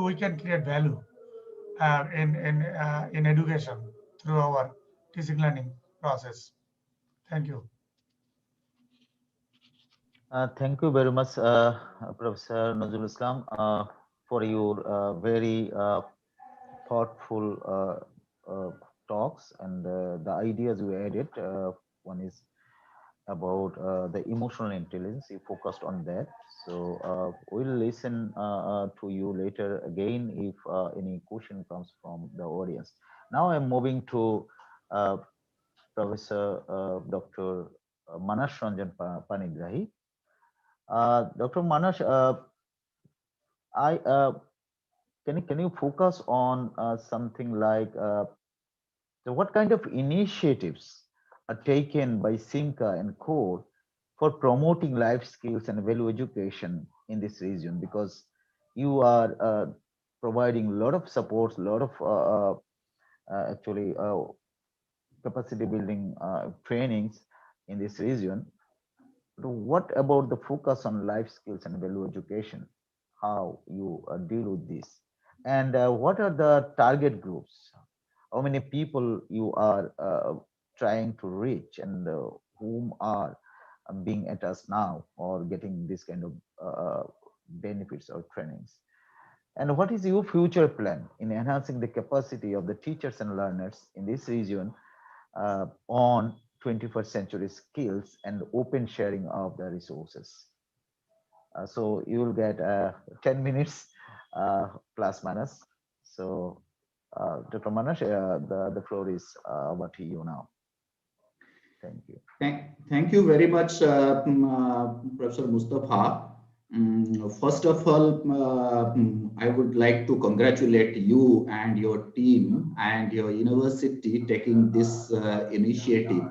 we can create value in education through our teaching learning process. Thank you. Thank you very much, Professor Nazrul Islam, for your very thoughtful talks and the ideas you added. One is about the emotional intelligence. You focused on that. So we'll listen to you later again if any question comes from the audience. Now I'm moving to Professor Dr. Manas Ranjan Panigrahi. Dr. Manas, I can you focus on something like so what kind of initiatives are taken by Simca and CORE for promoting life skills and value education in this region? Because you are providing a lot of support, a lot of actually capacity building trainings in this region. So what about the focus on life skills and value education? How you deal with this? And what are the target groups? How many people you are trying to reach, and whom are being at us now or getting this kind of benefits or trainings? And what is your future plan in enhancing the capacity of the teachers and learners in this region on 21st century skills and open sharing of the resources? So you will get 10 minutes plus minus. So Dr. Manas, the floor is over to you now. Thank you. Thank you very much, Professor Mustafa. First of all, I would like to congratulate you and your team and your university taking this initiative.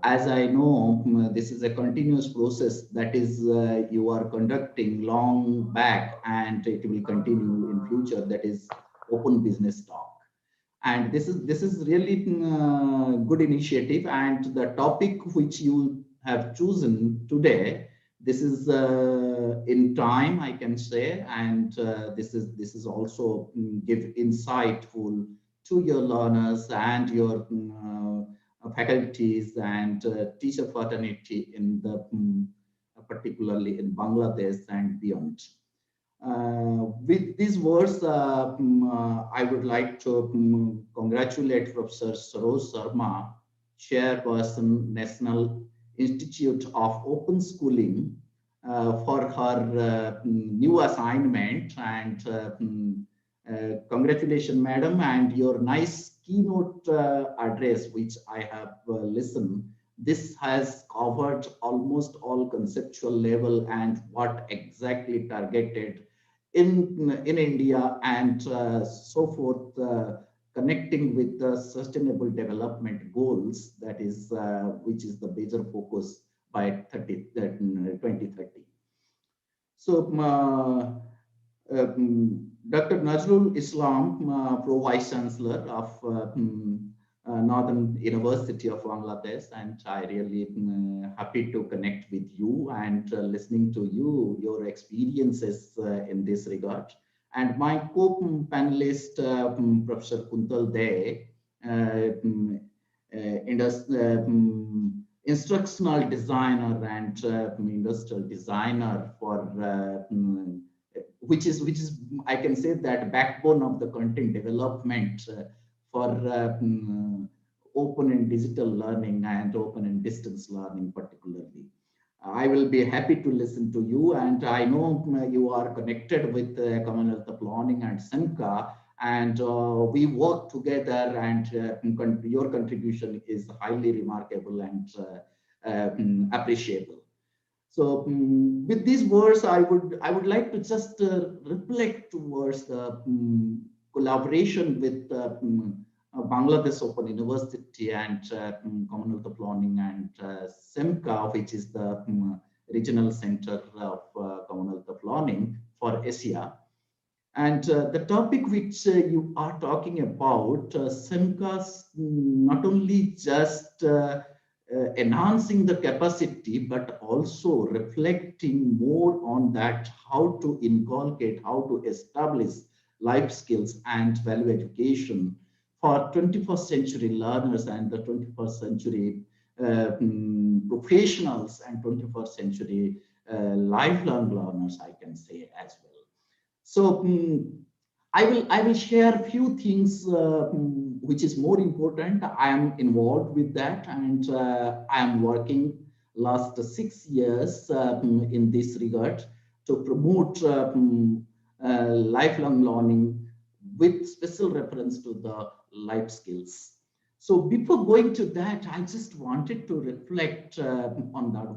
As I know, this is a continuous process that is you are conducting long back, and it will continue in future. That is open business talk, and this is really good initiative. And the topic which you have chosen today, this is in time, I can say, and this is also give insightful to your learners and your faculties and teacher fraternity in the particularly in Bangladesh and beyond. With these words, I would like to congratulate Professor Saroj Sharma, Chairperson, National Institute of Open Schooling, for her new assignment. And congratulations, madam, and your nice keynote address, which I have listened. This has covered almost all conceptual level and what exactly targeted in India and so forth, connecting with the sustainable development goals, that is which is the major focus by 2030. So Dr. Nazrul Islam, Pro Vice Chancellor of Northern University of Bangladesh, and I really happy to connect with you and listening to you, your experiences in this regard. And my co-panelist, Professor Kuntal De, instructional designer and industrial designer for which is I can say that backbone of the content development for open and digital learning and open and distance learning particularly. I will be happy to listen to you, and I know you are connected with Commonwealth Planning and SEMCA, and we work together, and your contribution is highly remarkable and appreciable. So with these words, I would like to just reflect towards the collaboration with Bangladesh Open University and Commonwealth Planning and SEMCA, which is the regional center of Commonwealth Planning for Asia. And the topic which you are talking about, SEMCA, not only just enhancing the capacity, but also reflecting more on that, how to inculcate, how to establish life skills and value education for 21st century learners and the 21st century professionals and 21st century lifelong learners, I can say as well. So I will share a few things which is more important. I am involved with that, and I am working last 6 years in this regard to promote lifelong learning with special reference to the life skills. So before going to that, I just wanted to reflect on that.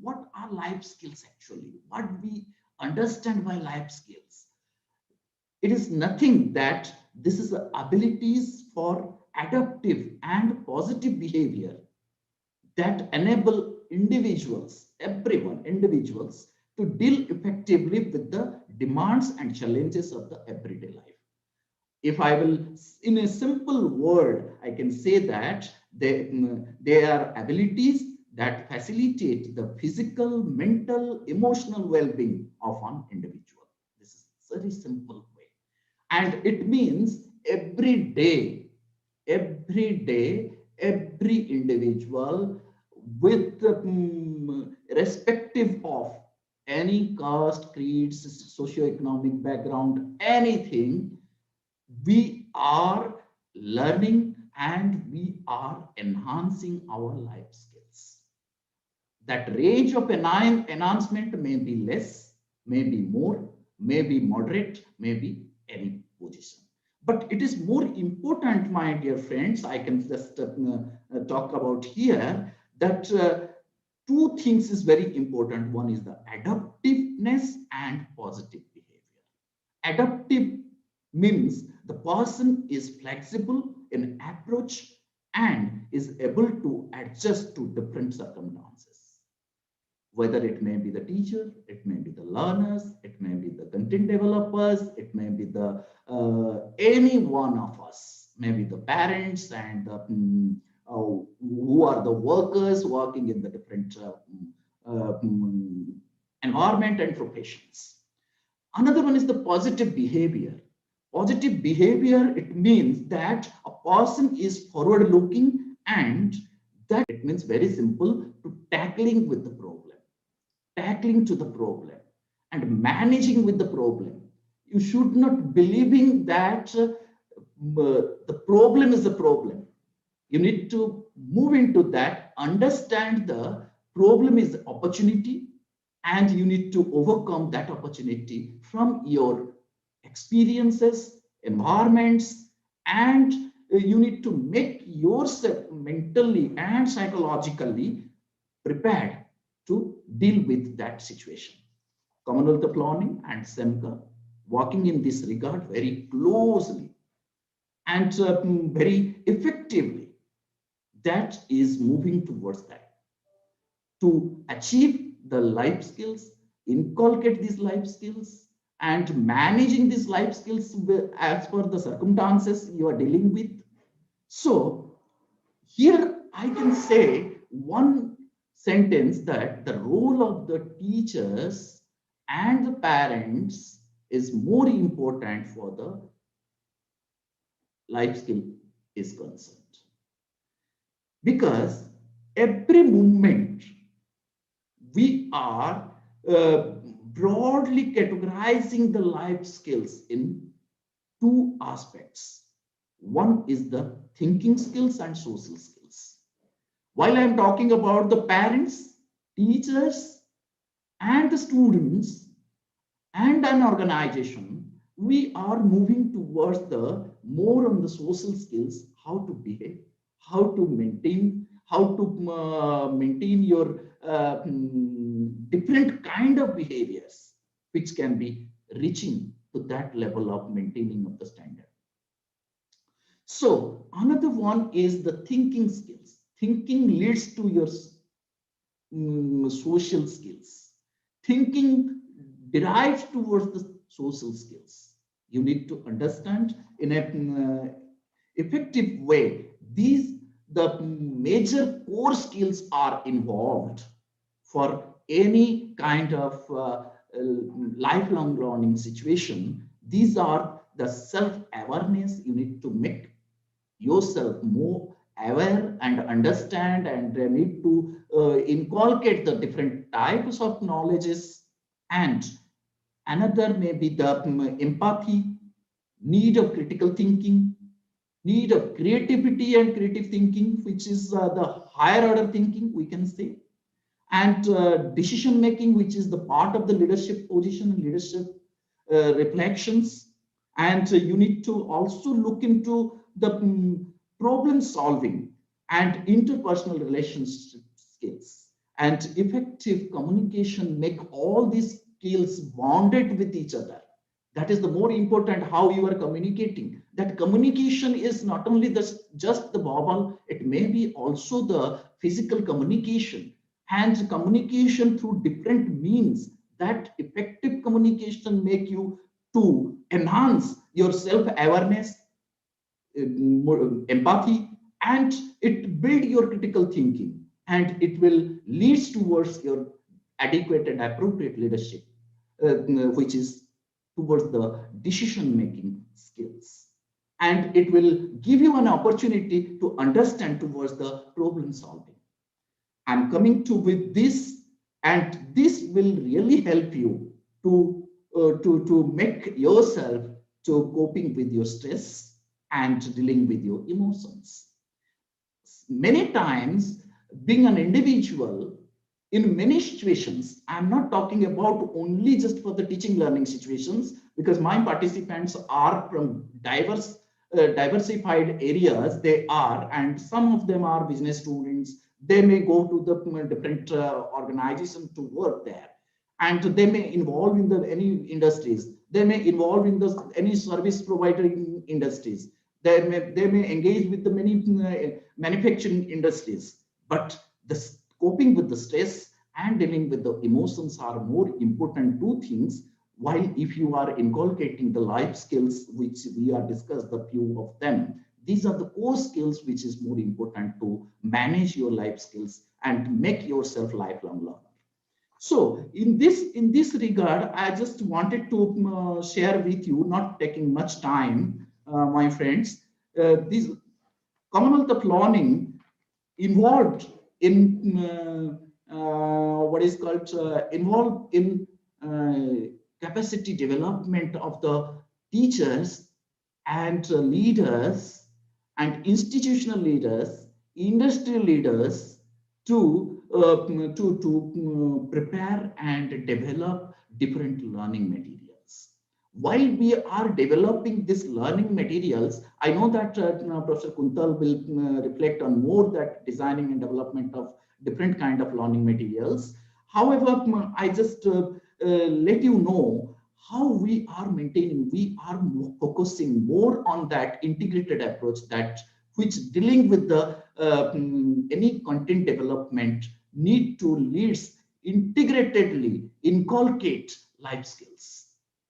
What are life skills actually? What we understand by life skills? It is nothing that this is the abilities for adaptive and positive behavior that enable individuals, individuals, to deal effectively with the demands and challenges of the everyday life. If I will, in a simple word, I can say that they are abilities that facilitate the physical, mental, emotional well-being of an individual. This is a very simple way. And it means every day, every individual with respective of any caste, creed, socioeconomic background, anything, we are learning and we are enhancing our life skills. That range of enhancement may be less, may be more, may be moderate, may be any position. But it is more important, my dear friends, I can just talk about here that two things is very important. One is the adaptiveness and positive behavior. Adaptive means the person is flexible in approach and is able to adjust to different circumstances. Whether it may be the teacher, it may be the learners, it may be the content developers, it may be the any one of us, maybe the parents and the, who are the workers working in the different environment and professions. Another one is the positive behavior. Positive behavior, it means that a person is forward looking, and that it means very simple, to tackling with the problem, tackling to the problem and managing with the problem. You should not believing that the problem is the problem. You need to move into that, understand the problem is the opportunity, and you need to overcome that opportunity from your experiences, environments, and you need to make yourself mentally and psychologically prepared to deal with that situation. Commonwealth Planning and SEMCA working in this regard very closely and very effectively. That is moving towards that. To achieve the life skills, inculcate these life skills, and managing these life skills as per the circumstances you are dealing with. So here I can say one sentence that the role of the teachers and the parents is more important for the life skill is concerned. Because every moment we are broadly categorizing the life skills in two aspects. One is the thinking skills and social skills. While I'm talking about the parents, teachers, and the students and an organization, we are moving towards the more on the social skills, how to behave, how to maintain, how to maintain your different kind of behaviors, which can be reaching to that level of maintaining of the standard. So another one is the thinking skills. Thinking leads to your social skills. Thinking derives towards the social skills. You need to understand in a effective way. These the major core skills are involved for any kind of lifelong learning situation. These are the self-awareness. You need to make yourself more aware and understand, and need to inculcate the different types of knowledges. And another may be the empathy, need of critical thinking, need of creativity and creative thinking, which is the higher order thinking, we can say, and decision making, which is the part of the leadership position and leadership reflections. And you need to also look into the problem solving and interpersonal relationship skills and effective communication. Make all these skills bonded with each other. That is the more important, how you are communicating. That communication is not only just the verbal, it may be also the physical communication, and communication through different means. That effective communication make you to enhance your self-awareness, empathy, and it build your critical thinking, and it will lead towards your adequate and appropriate leadership, which is towards the decision making skills, and it will give you an opportunity to understand towards the problem solving. I'm coming to with this, and this will really help you to to make yourself to coping with your stress and dealing with your emotions. Many times, being an individual in many situations, I'm not talking about only just for the teaching learning situations, because my participants are from diversified areas. They are, and some of them are business students. They may go to the different organizations to work there, and they may involve in the any industries. They may involve in the any service providing industries. They may engage with the many manufacturing industries. But the coping with the stress and dealing with the emotions are more important two things. While if you are inculcating the life skills, which we are discussed the few of them, these are the core skills which is more important to manage your life skills and make yourself lifelong learner. So in this regard, I just wanted to share with you, not taking much time, my friends. This Commonwealth of Learning involved in what is called involved in capacity development of the teachers and leaders and institutional leaders, industrial leaders, to prepare and develop different learning materials. While we are developing these learning materials, I know that Professor Kuntal will reflect on more that designing and development of different kind of learning materials. However, I just let you know how we are maintaining, we are focusing more on that integrated approach, that which dealing with the any content development need to leads integratedly inculcate life skills.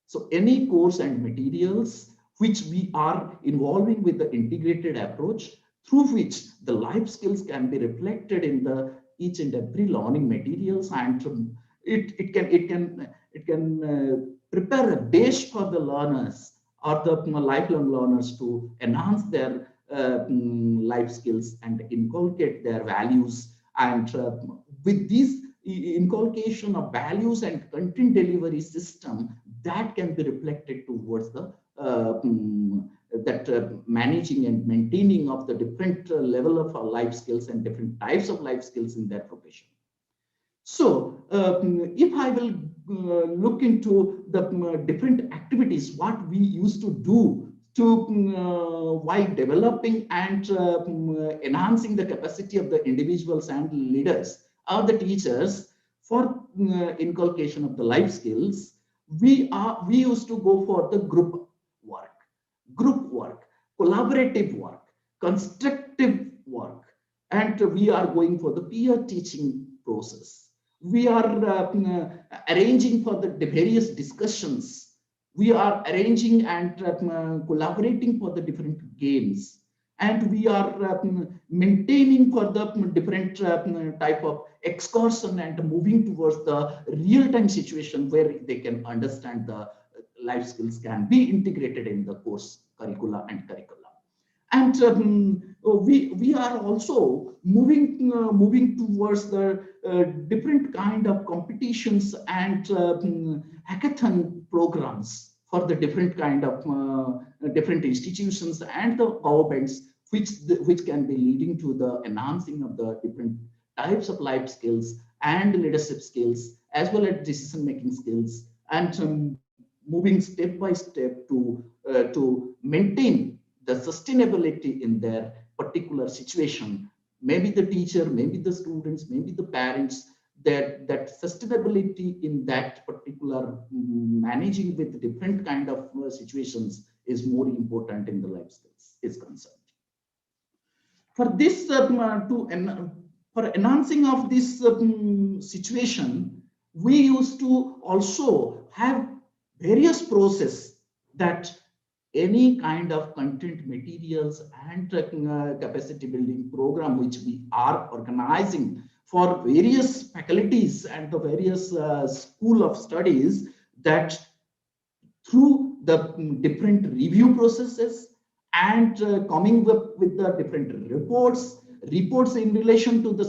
So any course and materials which we are involving with the integrated approach, through which the life skills can be reflected in the each and every learning materials, and it can prepare a base for the learners or the lifelong learners to enhance their life skills and inculcate their values. And with this inculcation of values and content delivery system, that can be reflected towards the managing and maintaining of the different level of life skills and different types of life skills in their profession. So if I will look into the different activities, what we used to do to while developing and enhancing the capacity of the individuals and leaders or the teachers for inculcation of the life skills, we used to go for the group work, collaborative work, constructive work, and we are going for the peer teaching process. We are arranging for the various discussions. We are arranging and collaborating for the different games, and we are maintaining for the different type of excursion and moving towards the real-time situation where they can understand the life skills can be integrated in the course curricula and curriculum. And we are also moving towards the different kind of competitions and hackathon programs for the different kind of different institutions and the governments, which can be leading to the enhancing of the different types of life skills and leadership skills, as well as decision making skills, and moving step by step to maintain the sustainability in their particular situation. Maybe the teacher, maybe the students, maybe the parents, that sustainability in that particular managing with different kind of situations is more important in the life skills is concerned. For this, for enhancing of this situation, we used to also have various process that any kind of content materials and capacity building program which we are organizing for various faculties and the various school of studies, that through the different review processes and coming up with the different reports in relation to the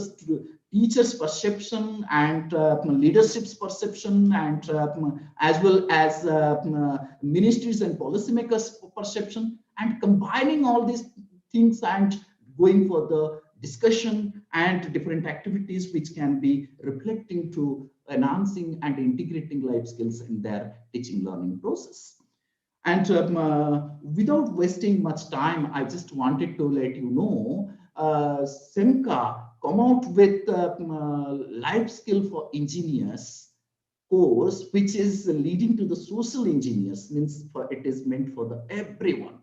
teachers' perception and leadership's perception, and as well as ministries and policymakers' perception, and combining all these things and going for the discussion and different activities which can be reflecting to enhancing and integrating life skills in their teaching learning process. And without wasting much time, I just wanted to let you know, SEMCA come out with life skill for engineers course, which is leading to the social engineers, means it is meant for the everyone.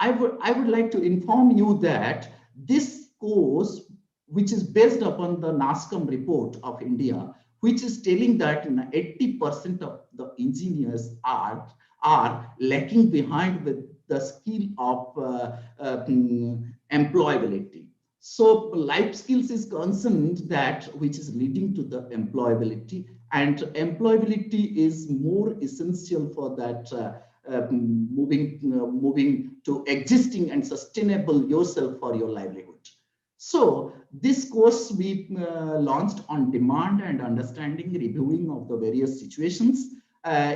I would like to inform you that this course, which is based upon the NASCOM report of India, which is telling that 80% of the engineers are lacking behind with the skill of employability. So life skills is concerned that which is leading to the employability, and employability is more essential for that moving to existing and sustainable yourself for your livelihood. So this course we launched on demand and understanding reviewing of the various situations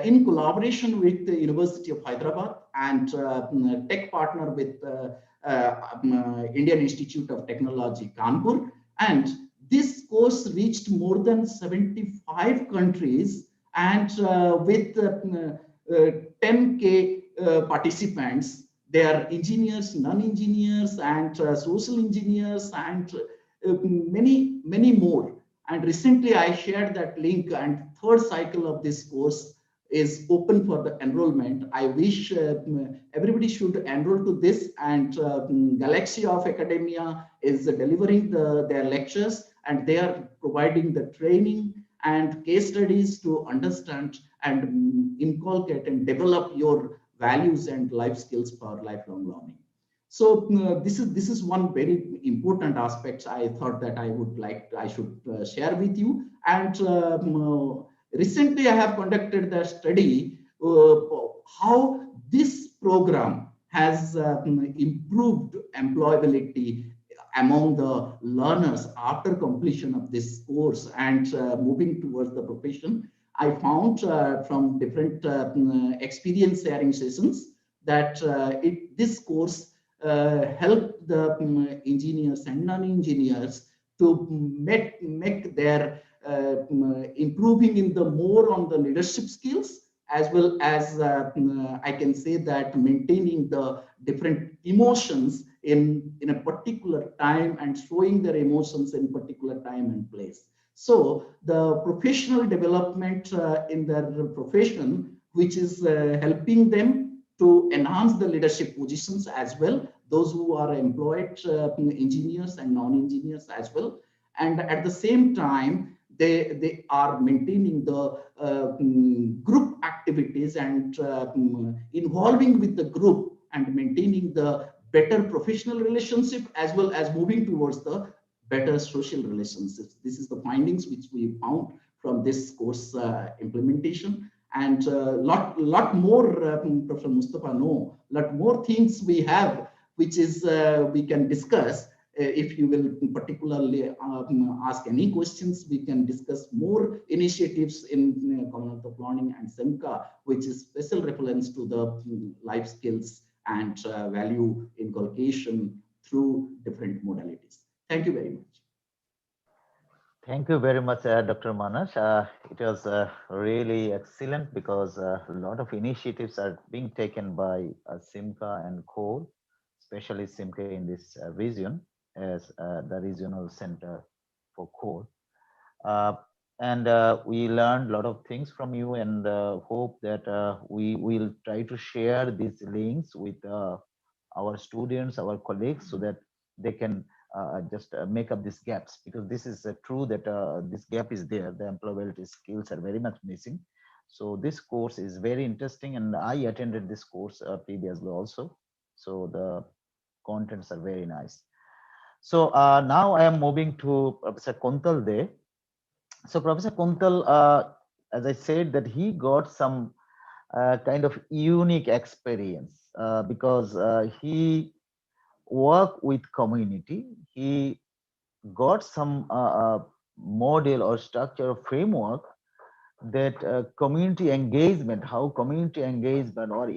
in collaboration with the University of Hyderabad and tech partner with Indian Institute of Technology, Kanpur. And this course reached more than 75 countries and with 10K participants. They are engineers, non-engineers, and social engineers, and many more. And recently I shared that link, and third cycle of this course is open for the enrollment. I wish everybody should enroll to this, and Galaxy of Academia is delivering their lectures, and they are providing the training and case studies to understand and inculcate and develop your values and life skills for lifelong learning. So this is one very important aspect I thought that I should share with you. And recently I have conducted the study how this program has improved employability among the learners after completion of this course and moving towards the profession. I found from different experience sharing sessions that this course help the engineers and non-engineers to make their improving in the more on the leadership skills, as well as I can say that maintaining the different emotions in a particular time and showing their emotions in particular time and place. So the professional development in their profession, which is helping them to enhance the leadership positions as well, those who are employed engineers and non-engineers as well. And at the same time, they are maintaining the group activities and involving with the group and maintaining the better professional relationship, as well as moving towards the better social relationships. This is the findings which we found from this course implementation. And lot more, Professor Mustafa, no, lot more things we have, which is we can discuss. If you will particularly ask any questions, we can discuss more initiatives in Commonwealth of Learning and SEMCA, which is special reference to the life skills and value inculcation through different modalities. Thank you very much. Thank you very much, Dr. Manas. It was really excellent because a lot of initiatives are being taken by SIMCA and CORE, especially SIMCA in this region as the regional center for CORE. And we learned a lot of things from you, and hope that we will try to share these links with our students, our colleagues, so that they can just make up these gaps, because this is true that this gap is there. The employability skills are very much missing. So this course is very interesting, and I attended this course previously also. So the contents are very nice. So now I am moving to Professor Kuntal De. So Professor Kuntal, as I said, that he got some kind of unique experience because he worked with community. He got some model or structure or framework that community engagement, how community engagement or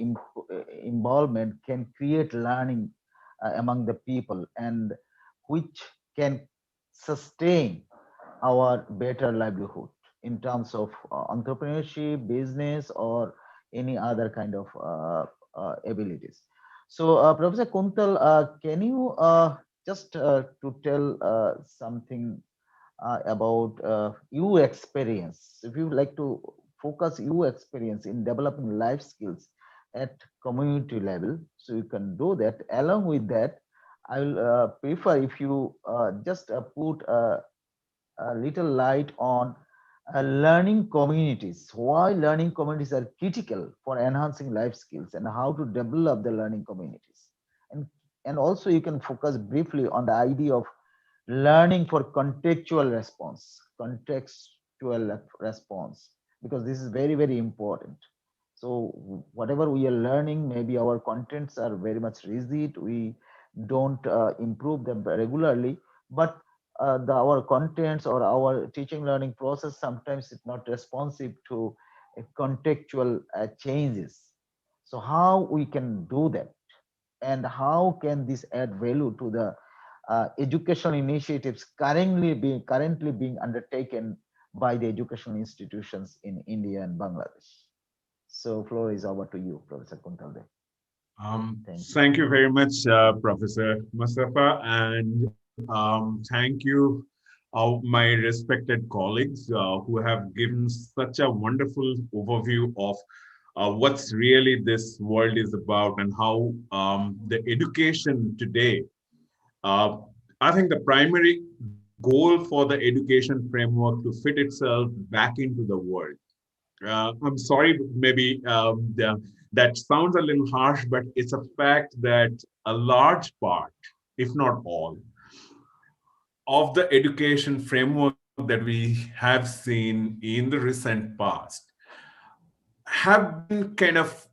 involvement can create learning among the people, and which can sustain our better livelihood in terms of entrepreneurship, business, or any other kind of abilities. So, Professor Kuntal, can you just to tell something about your experience? If you like to focus your experience in developing life skills at community level, so you can do that. Along with that, I will prefer if you just put a little light on learning communities, why learning communities are critical for enhancing life skills, and how to develop the learning communities. And also you can focus briefly on the idea of learning for contextual response, because this is very, very important. So whatever we are learning, maybe our contents are very much rigid, we don't improve them regularly, but our contents or our teaching learning process sometimes is not responsive to contextual changes. So how we can do that, and how can this add value to the educational initiatives currently being undertaken by the educational institutions in India and Bangladesh? So floor is over to you, Professor Kuntalde. Thank you very much, Professor Mustafa, and thank you, my respected colleagues who have given such a wonderful overview of what's really this world is about, and how the education today, uh, I think the primary goal for the education framework to fit itself back into the world. I'm sorry, maybe that sounds a little harsh, but it's a fact that a large part, if not all, of the education framework that we have seen in the recent past have been kind of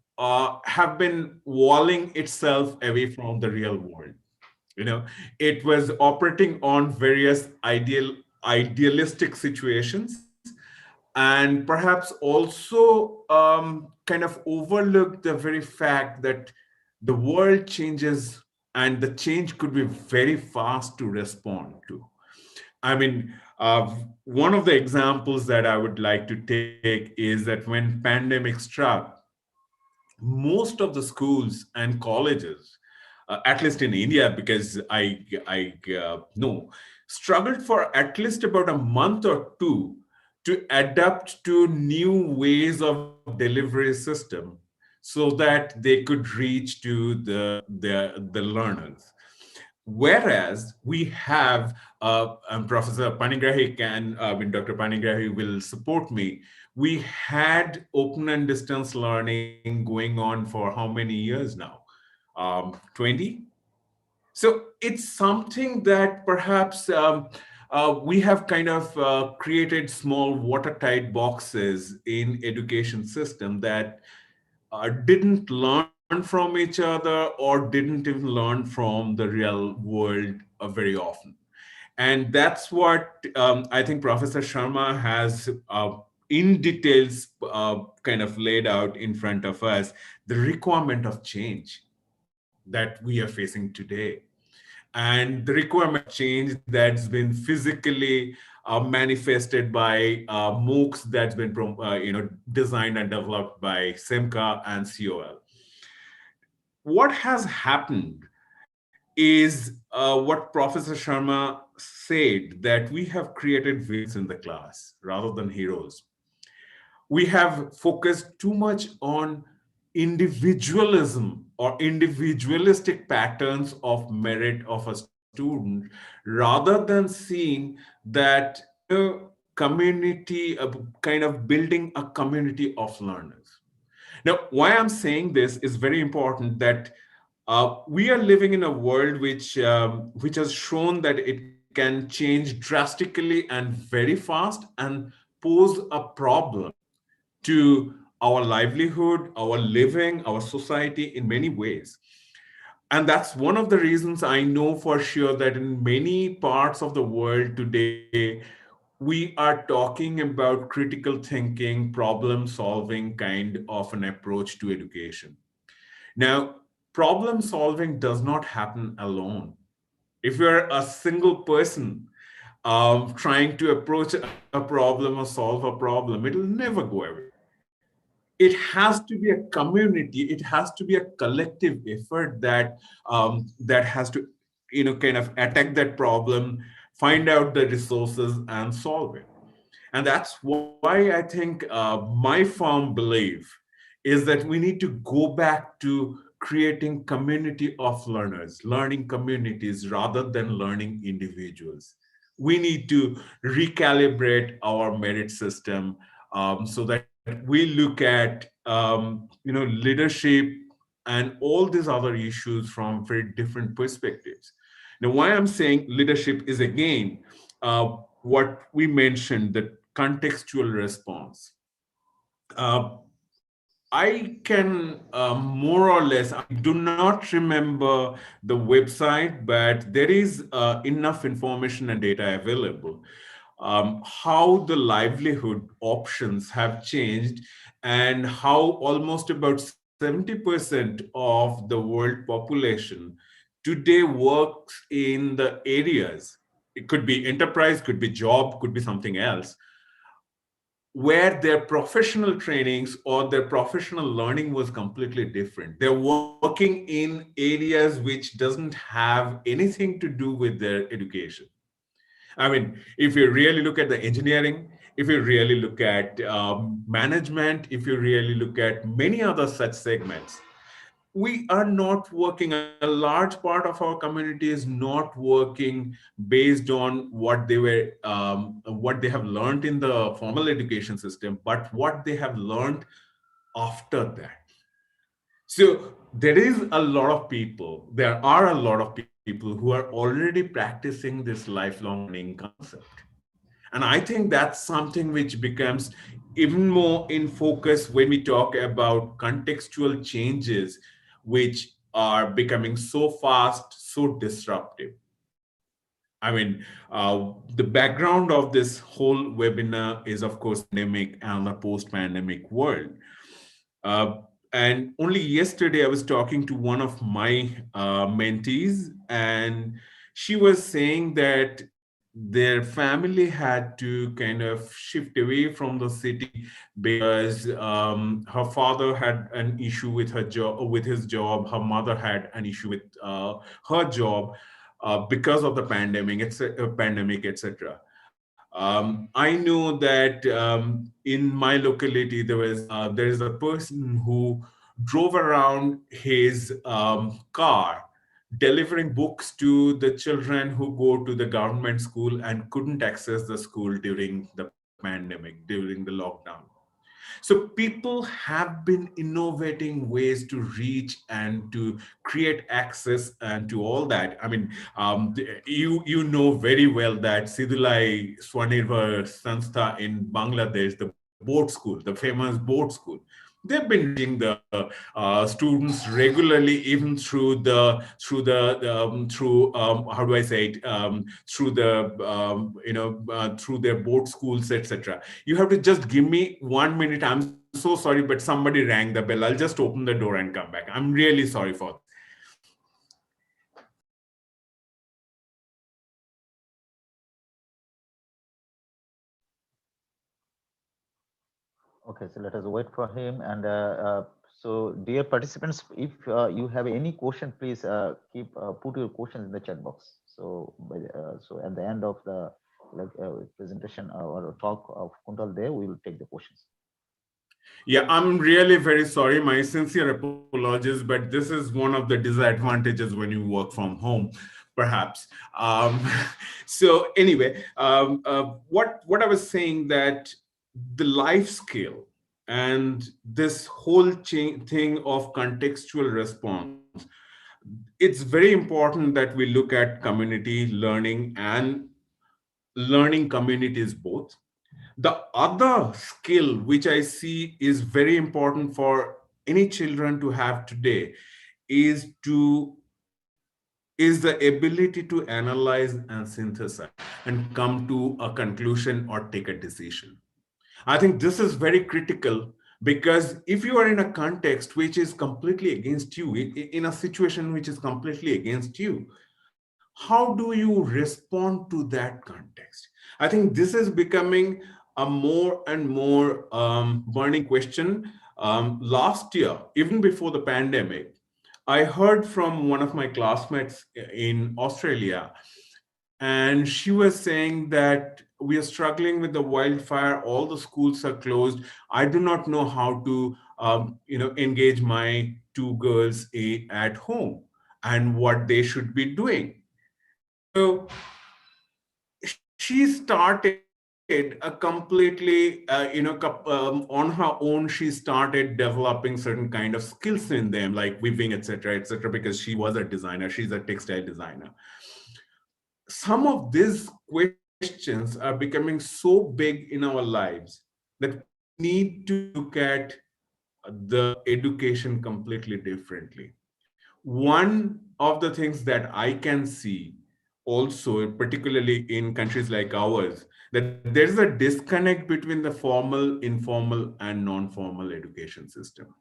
have been walling itself away from the real world. You know, it was operating on various idealistic situations, and perhaps also kind of overlooked the very fact that the world changes and the change could be very fast to respond to. I mean, one of the examples that I would like to take is that when pandemic struck, most of the schools and colleges, at least in India, because I know, struggled for at least about a month or two to adapt to new ways of delivery system so that they could reach to the learners. Whereas we have, Professor Panigrahi when Dr. Panigrahi will support me, we had open and distance learning going on for how many years now? 20? So it's something that perhaps we have kind of created small watertight boxes in education system that didn't learn from each other or didn't even learn from the real world very often. And that's what I think Professor Sharma has in details kind of laid out in front of us, the requirement of change that we are facing today. And the requirement of change that's been physically manifested by MOOCs that's been designed and developed by SIMCA and COL. What has happened is what Professor Sharma said, that we have created villains in the class rather than heroes. We have focused too much on individualism or individualistic patterns of merit of a student rather than seeing that community, kind of building a community of learners. Now, why I'm saying this is very important, that we are living in a world which has shown that it can change drastically and very fast and pose a problem to our livelihood, our living, our society in many ways. And that's one of the reasons I know for sure that in many parts of the world today, we are talking about critical thinking, problem solving kind of an approach to education. Now, problem solving does not happen alone. If you're a single person trying to approach a problem or solve a problem, it'll never go away. It has to be a community. It has to be a collective effort that has to, kind of attack that problem, find out the resources, and solve it. And that's why I think my firm belief is that we need to go back to creating community of learners, learning communities rather than learning individuals. We need to recalibrate our merit system so that we look at leadership and all these other issues from very different perspectives. Now, why I'm saying leadership is again what we mentioned, the contextual response. I can more or less, I do not remember the website, but there is enough information and data available. How the livelihood options have changed and how almost about 70% of the world population today works in the areas. It could be enterprise, could be job, could be something else, where their professional trainings or their professional learning was completely different. They're working in areas which doesn't have anything to do with their education. I mean, if you really look at the engineering, if you really look at management, if you really look at many other such segments, we are not working, a large part of our community is not working based on what they have learned in the formal education system, but what they have learned after that. So there are a lot of people who are already practicing this lifelong learning concept. And I think that's something which becomes even more in focus when we talk about contextual changes, which are becoming so fast, so disruptive. I mean, the background of this whole webinar is, of course, pandemic and the post-pandemic world. And only yesterday, I was talking to one of my mentees, and she was saying that their family had to kind of shift away from the city because her father had an issue with her job, with his job. Her mother had an issue with her job because of the pandemic, etc. I know that in my locality there is a person who drove around his car delivering books to the children who go to the government school and couldn't access the school during the pandemic, during the lockdown. So people have been innovating ways to reach and to create access and to all that. I mean, you know very well that Sidulai Swanirvar Sanstha in Bangladesh, the board school, the famous board school, they've been reaching the students regularly, even through how do I say it, through the through their board schools, etc. You have to just give me 1 minute. I'm so sorry, but somebody rang the bell. I'll just open the door and come back. I'm really sorry for this. Okay, so let us wait for him. And so, dear participants, if you have any question, please keep put your questions in the chat box. So, so at the end of the presentation or talk of Kuntal, there we will take the questions. Yeah, I'm really very sorry. My sincere apologies, but this is one of the disadvantages when you work from home, perhaps. So anyway, what I was saying, that the life skill and this whole thing of contextual response, it's very important that we look at community learning and learning communities both. The other skill which I see is very important for any children to have today is the ability to analyze and synthesize and come to a conclusion or take a decision. I think this is very critical, because if you are in a context which is completely against you, in a situation which is completely against you, how do you respond to that context? I think this is becoming a more and more burning question. Last year, even before the pandemic, I heard from one of my classmates in Australia, and she was saying that we are struggling with the wildfire. All the schools are closed. I do not know how to, engage my two girls at home and what they should be doing. So she started a completely, on her own, she started developing certain kind of skills in them, like weaving, etc., because she was a designer. She's a textile designer. Some of these questions are becoming so big in our lives that we need to look at the education completely differently. One of the things that I can see also, particularly in countries like ours, that there's a disconnect between the formal, informal, and non-formal education system.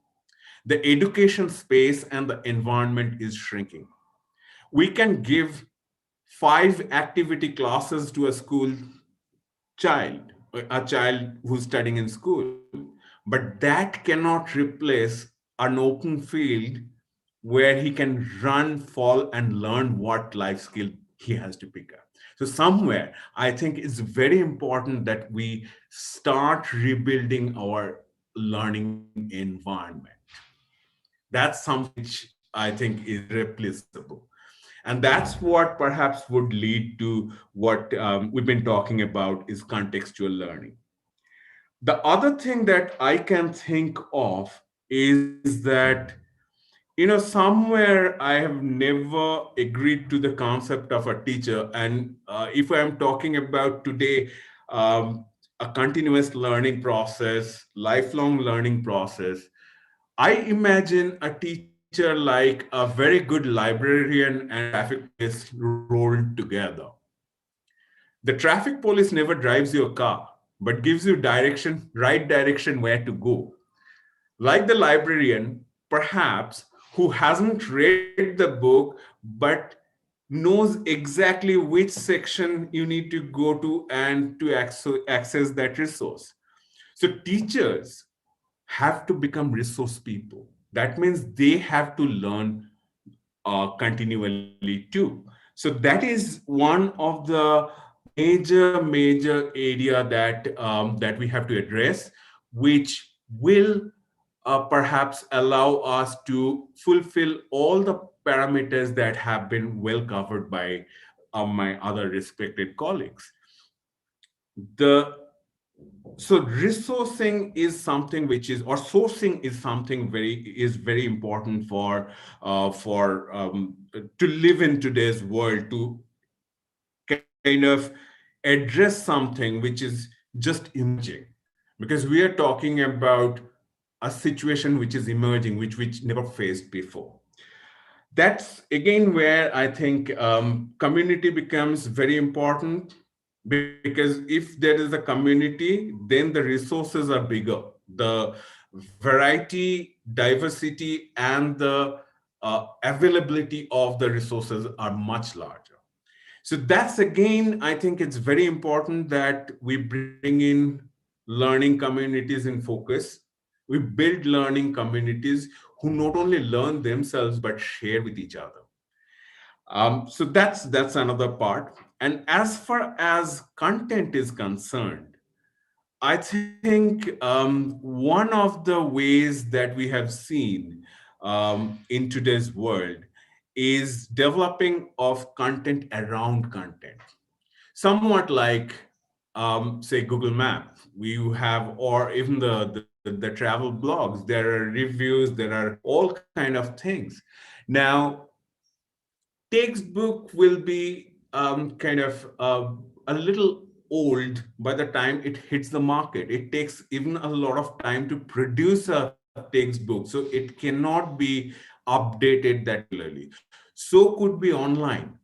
The education space and the environment is shrinking. We can give 5 activity classes to a school child, a child who's studying in school, but that cannot replace an open field where he can run, fall, and learn what life skill he has to pick up. So somewhere, I think it's very important that we start rebuilding our learning environment. That's something which I think is irreplaceable. And that's what perhaps would lead to what we've been talking about, is contextual learning. The other thing that I can think of is that, somewhere I have never agreed to the concept of a teacher. And if I'm talking about today, a continuous learning process, lifelong learning process, I imagine a teacher like a very good librarian and a traffic police rolled together. The traffic police never drives your car, but gives you right direction where to go. like the librarian, perhaps, who hasn't read the book but knows exactly which section you need to go to and to access that resource. So teachers have to become resource people. That means they have to learn continually too. So that is one of the major area that we have to address, which will perhaps allow us to fulfill all the parameters that have been well covered by my other respected colleagues. The so resourcing is something which is, or sourcing is something very important for to live in today's world, to kind of address something which is just emerging, because we are talking about a situation which is emerging, which never faced before. That's again where I think community becomes very important, because if there is a community, then the resources are bigger. The variety, diversity, and the availability of the resources are much larger. So that's again, I think it's very important that we bring in learning communities in focus. We build learning communities who not only learn themselves but share with each other. So that's another part. And as far as content is concerned, I think one of the ways that we have seen in today's world is developing of content around content, somewhat like say Google Map. We have, or even the travel blogs. There are reviews. There are all kind of things. Now, textbook will be kind of a little old by the time it hits the market. It takes even a lot of time to produce a textbook, so it cannot be updated that regularly. So could be online.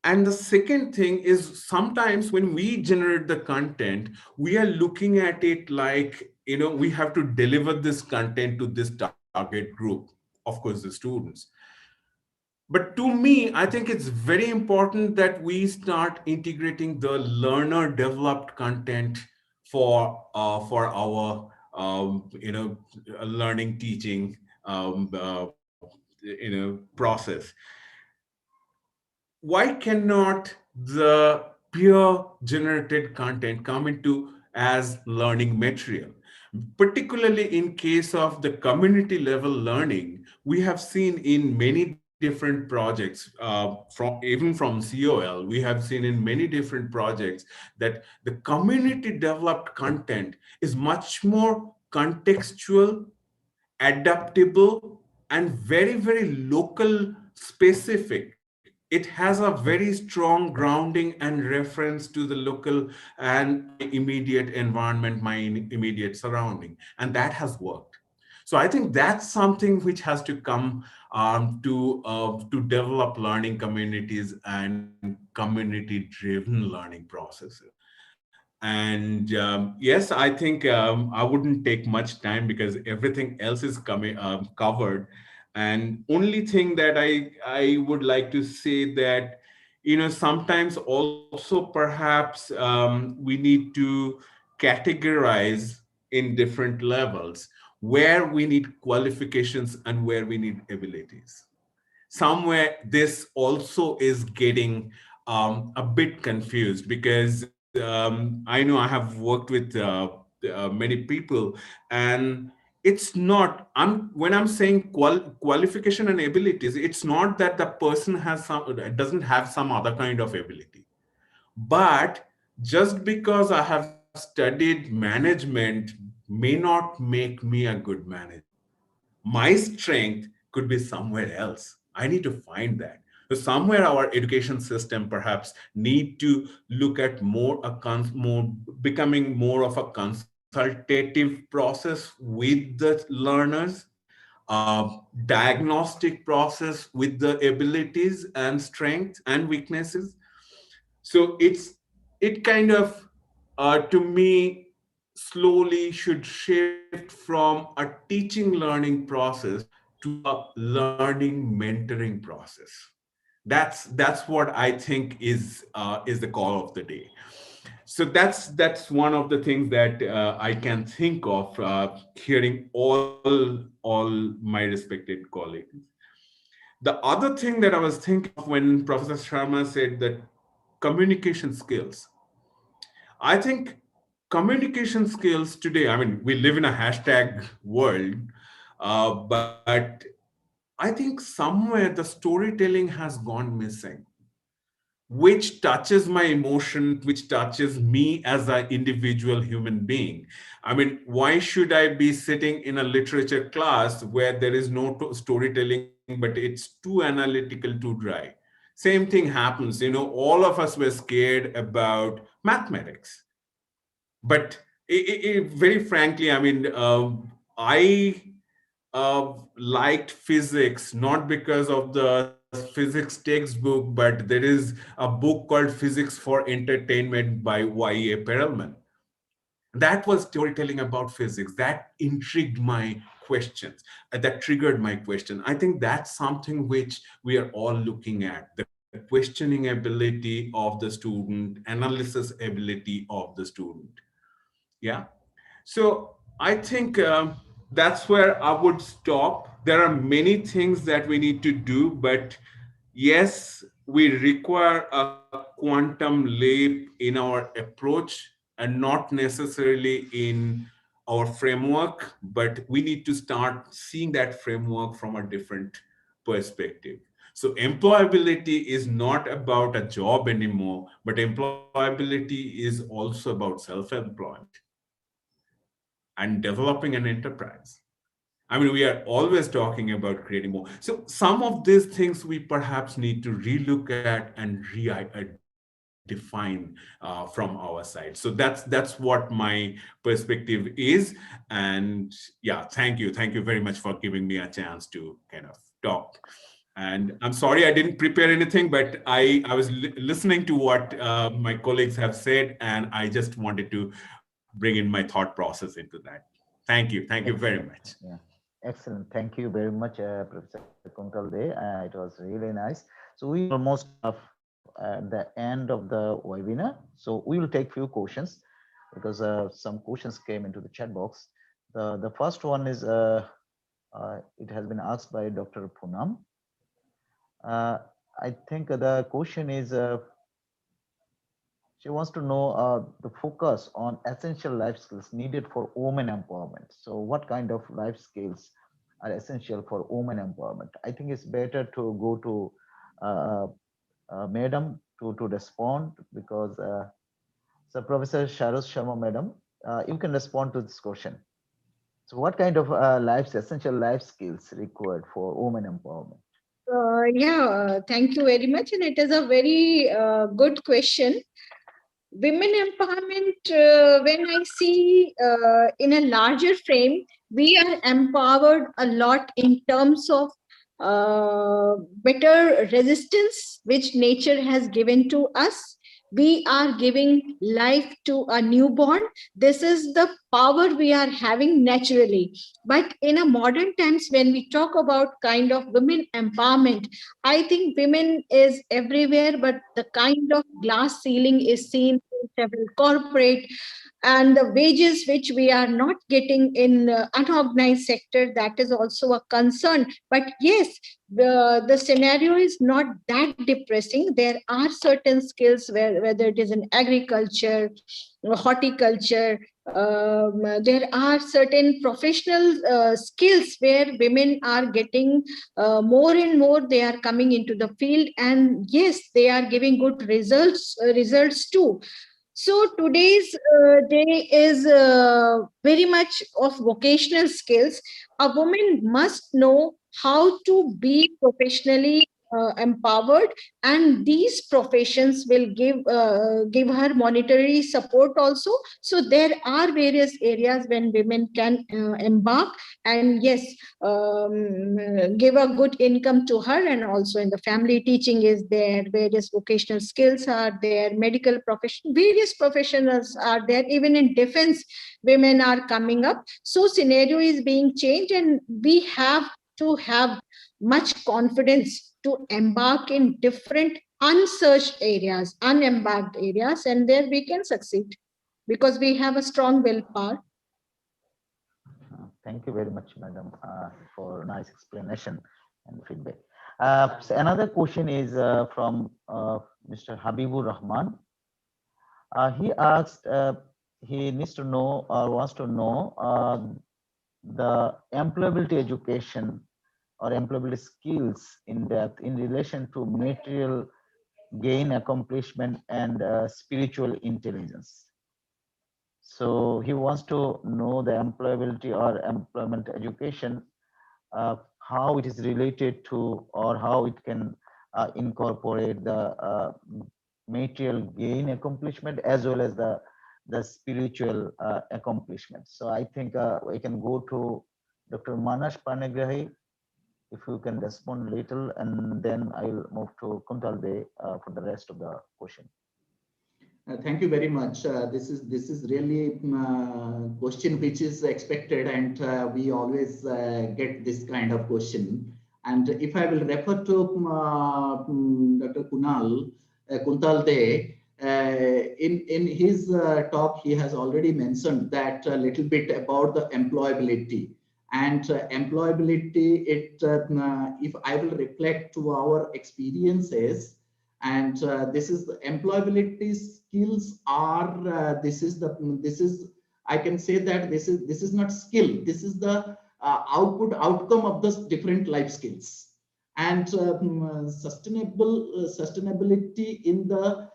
And the second thing is, sometimes when we generate the content, we are looking at it like, we have to deliver this content to this target group, of course, the students. But to me, I think it's very important that we start integrating the learner developed content for our learning teaching process. Why cannot the peer generated content come into as learning material? Particularly in case of the community level learning, we have seen in many different projects, even from COL, we have seen in many different projects that the community developed content is much more contextual, adaptable, and very local specific. It has a very strong grounding and reference to the local and my immediate environment, my immediate surrounding, and that has worked. So I think that's something which has to come to develop learning communities and community driven learning processes. And yes, I think I wouldn't take much time because everything else is coming covered. And only thing that I would like to say that, sometimes also perhaps we need to categorize in different levels where we need qualifications and where we need abilities. Somewhere this also is getting a bit confused, because I know I have worked with many people, and it's not, when I'm saying qualification and abilities, it's not that the person doesn't have some other kind of ability. But just because I have studied management may not make me a good manager. My strength could be somewhere else. I need to find that. So somewhere our education system perhaps need to look at more becoming more of a consultative process with the learners, diagnostic process with the abilities and strengths and weaknesses. So it kind of to me slowly should shift from a teaching learning process to a learning mentoring process. That's what I think is the call of the day. So that's one of the things that I can think of, hearing all my respected colleagues. The other thing that I was thinking of when Professor Sharma said that communication skills, I think communication skills today, I mean, we live in a hashtag world, but I think somewhere the storytelling has gone missing, which touches my emotion, which touches me as an individual human being. I mean, why should I be sitting in a literature class where there is no storytelling, but it's too analytical, too dry? Same thing happens. All of us were scared about mathematics. But very frankly, I mean, I liked physics not because of the physics textbook, but there is a book called Physics for Entertainment by Y.A. Perelman. That was storytelling about physics that intrigued my questions, that triggered my question. I think that's something which we are all looking at, the questioning ability of the student, analysis ability of the student. Yeah. So I think that's where I would stop. There are many things that we need to do, but yes, we require a quantum leap in our approach, and not necessarily in our framework, but we need to start seeing that framework from a different perspective. So employability is not about a job anymore, but employability is also about self-employment and developing an enterprise. I mean, we are always talking about creating more. So some of these things we perhaps need to relook at and redefine from our side. So that's what my perspective is. And yeah, thank you very much for giving me a chance to kind of talk. And I'm sorry I didn't prepare anything, but I was listening to what my colleagues have said, and I just wanted to bring in my thought process into that. Thank you very Excellent. much. Yeah. Excellent. Thank you very much, Professor Kuntal De. It was really nice. So we almost at the end of the webinar. So we will take few questions because some questions came into the chat box. The first one is it has been asked by Dr. Poonam. I think the question is she wants to know the focus on essential life skills needed for women empowerment. So what kind of life skills are essential for women empowerment? I think it's better to go to madam to respond because so Professor Sharos Sharma, madam, you can respond to this question. So what kind of essential life skills required for women empowerment? Thank you very much. And it is a very good question. Women empowerment, when I see in a larger frame, we are empowered a lot in terms of better resistance, which nature has given to us. We are giving life to a newborn. This is the power we are having naturally. But in a modern times, when we talk about kind of women empowerment, I think women is everywhere, but the kind of glass ceiling is seen in several corporate, and the wages which we are not getting in unorganized sector, that is also a concern. But yes, the scenario is not that depressing. There are certain skills where, whether it is in agriculture, horticulture, there are certain professional skills where women are getting more and more, they are coming into the field, and yes, they are giving good results too. So today's day is very much of vocational skills. A woman must know how to be professionally empowered, and these professions will give her monetary support also. So there are various areas when women can embark, and yes, give a good income to her. And also in the family, teaching is there, various vocational skills are there, medical profession, various professionals are there, even in defense women are coming up. So scenario is being changed, and we have to have much confidence to embark in different unsearched areas, unembarked areas, and there we can succeed because we have a strong willpower. Thank you very much, madam, for nice explanation and feedback. So another question is from Mr. Habibur Rahman. He asked, he needs to know or wants to know the employability education or employability skills in depth in relation to material gain, accomplishment, and spiritual intelligence. So he wants to know the employability or employment education, how it is related to or how it can incorporate the material gain accomplishment as well as the spiritual accomplishment. So I think we can go to Dr. Manas Panigrahi, if you can respond little, and then I will move to Kuntal Dey for the rest of the question. Thank you very much. This is really question which is expected, and we always get this kind of question. And if I will refer to Dr. Kuntal Dey, in his talk, he has already mentioned that a little bit about the employability. And employability, if I will reflect to our experiences, and this is the employability skills are this is I can say that this is not skill, this is the outcome of the different life skills. And sustainability in the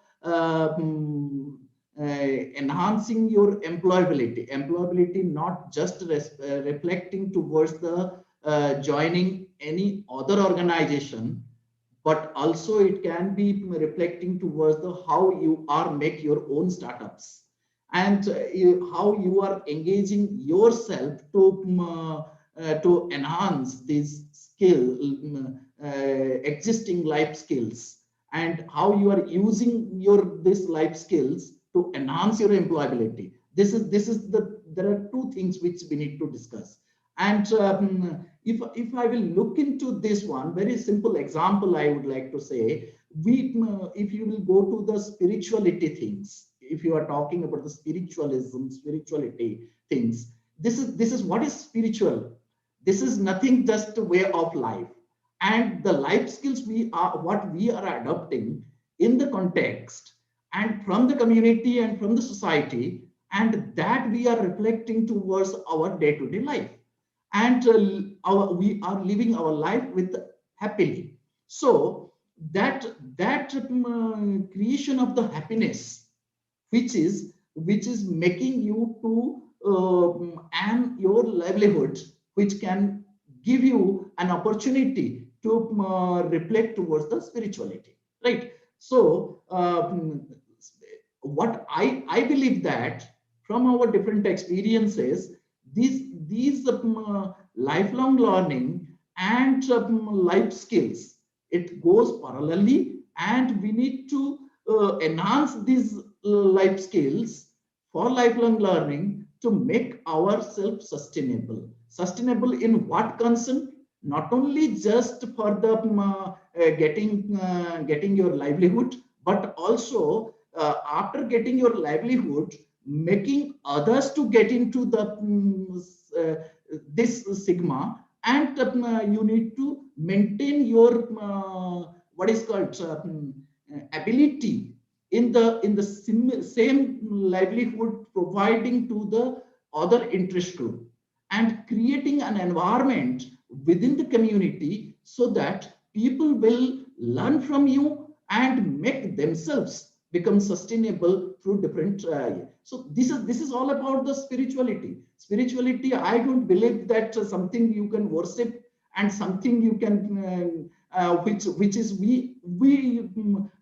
enhancing your employability, not just reflecting towards the joining any other organization, but also it can be reflecting towards the how you are make your own startups, and how you are engaging yourself to enhance these existing life skills, and how you are using this life skills to enhance your employability. There are two things which we need to discuss. And if I will look into this one, very simple example, I would like to say, if you will go to the spirituality things, if you are talking about the spirituality things, this is what is spiritual. This is nothing, just a way of life, and the life skills what we are adopting in the context and from the community and from the society, and that we are reflecting towards our day-to-day life. And we are living our life with happily. So that creation of the happiness, which is making you to and your livelihood, which can give you an opportunity to reflect towards the spirituality, right? So what I believe that from our different experiences, these lifelong learning and life skills, it goes parallelly, and we need to enhance these life skills for lifelong learning to make ourselves sustainable. Sustainable in what concern? Not only just for the getting your livelihood, but also after getting your livelihood, making others to get into the this sigma, and you need to maintain your what is called ability in the same livelihood, providing to the other interest group, and creating an environment within the community so that people will learn from you and make themselves become sustainable through different so this is all about the spirituality. I don't believe that something you can worship and something you can which is we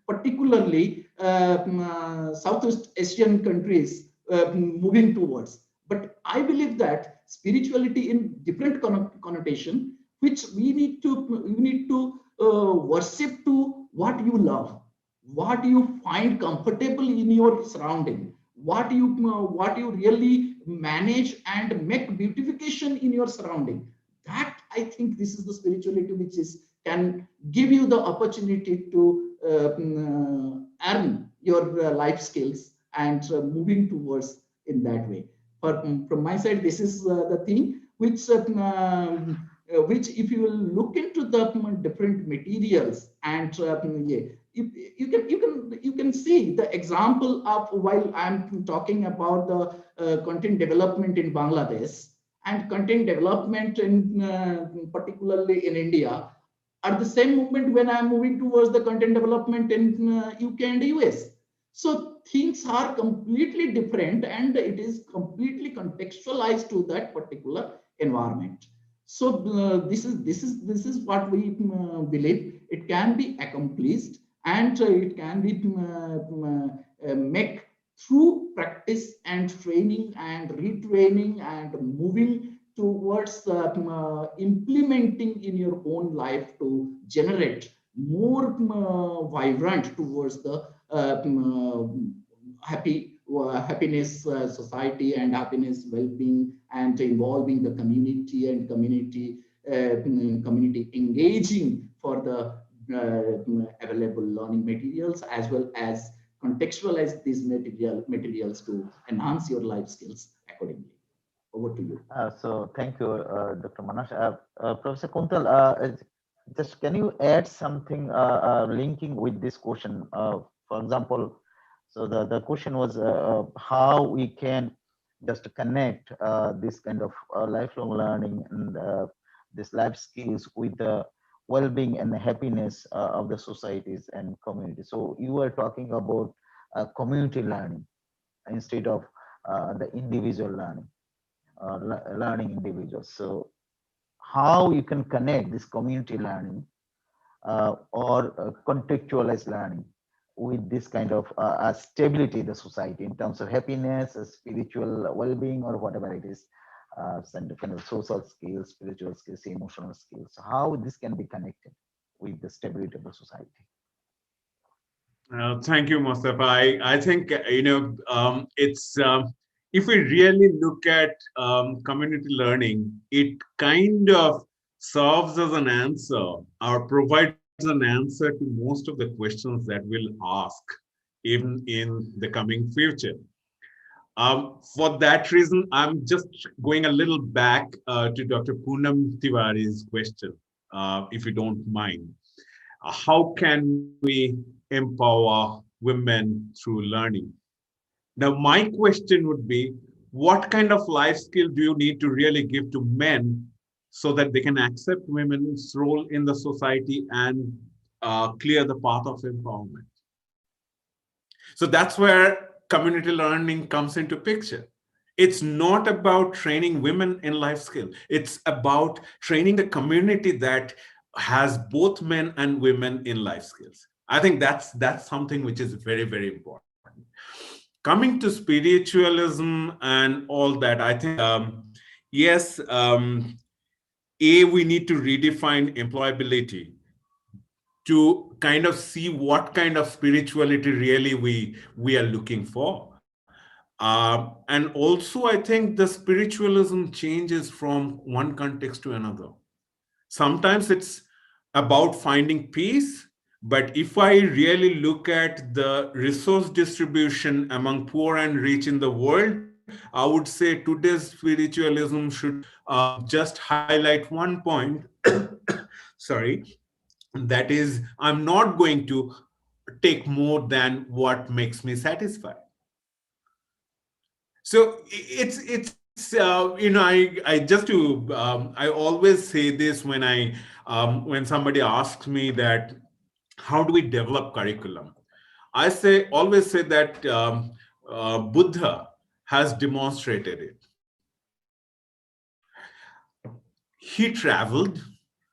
particularly Southeast Asian countries moving towards. But I believe that spirituality in different connotation, which we need to worship to what you love, what you find comfortable in your surrounding, what you really manage and make beautification in your surrounding. That I think this is the spirituality which is can give you the opportunity to earn your life skills and moving towards in that way. But from my side, this is the thing which if you will look into the different materials and yeah, you can see the example of while I'm talking about the content development in Bangladesh and content development in particularly in India. At the same moment, when I'm moving towards the content development in UK and US, so things are completely different, and it is completely contextualized to that particular environment. So this is what we believe it can be accomplished, and it can be make through practice and training and retraining and moving towards implementing in your own life to generate more vibrant towards the happiness society and happiness well-being, and involving the community and community engaging for the available learning materials, as well as contextualize these materials to enhance your life skills accordingly. Over to you. So thank you, Dr. Manash. Professor Kuntal, just can you add something linking with this question? For example, so the question was how we can just connect this kind of lifelong learning and this life skills with the well-being and the happiness of the societies and communities. So you were talking about community learning instead of the individual learning. Learning individuals. So how you can connect this community learning or contextualized learning with this kind of stability in the society in terms of happiness, spiritual well-being, or whatever it is, some kind of social skills, spiritual skills, emotional skills. So how this can be connected with the stability of the society? Thank you, Mustafa. I think, it's, if we really look at community learning, it kind of serves as an answer or provides an answer to most of the questions that we'll ask even in the coming future. For that reason, I'm just going a little back to Dr. Poonam Tiwari's question, if you don't mind. How can we empower women through learning? Now, my question would be, what kind of life skill do you need to really give to men so that they can accept women's role in the society and clear the path of empowerment? So that's where community learning comes into picture. It's not about training women in life skill. It's about training the community that has both men and women in life skills. I think that's something which is very, very important. Coming to spiritualism and all that, I think, yes, we need to redefine employability to kind of see what kind of spirituality really we are looking for. And also, I think the spiritualism changes from one context to another. Sometimes it's about finding peace, but if I really look at the resource distribution among poor and rich in the world, I would say today's spiritualism should just highlight one point. Sorry, that is, I'm not going to take more than what makes me satisfied. So I just to I always say this when somebody asks me that how do we develop curriculum, I always say that Buddha has demonstrated it. He traveled,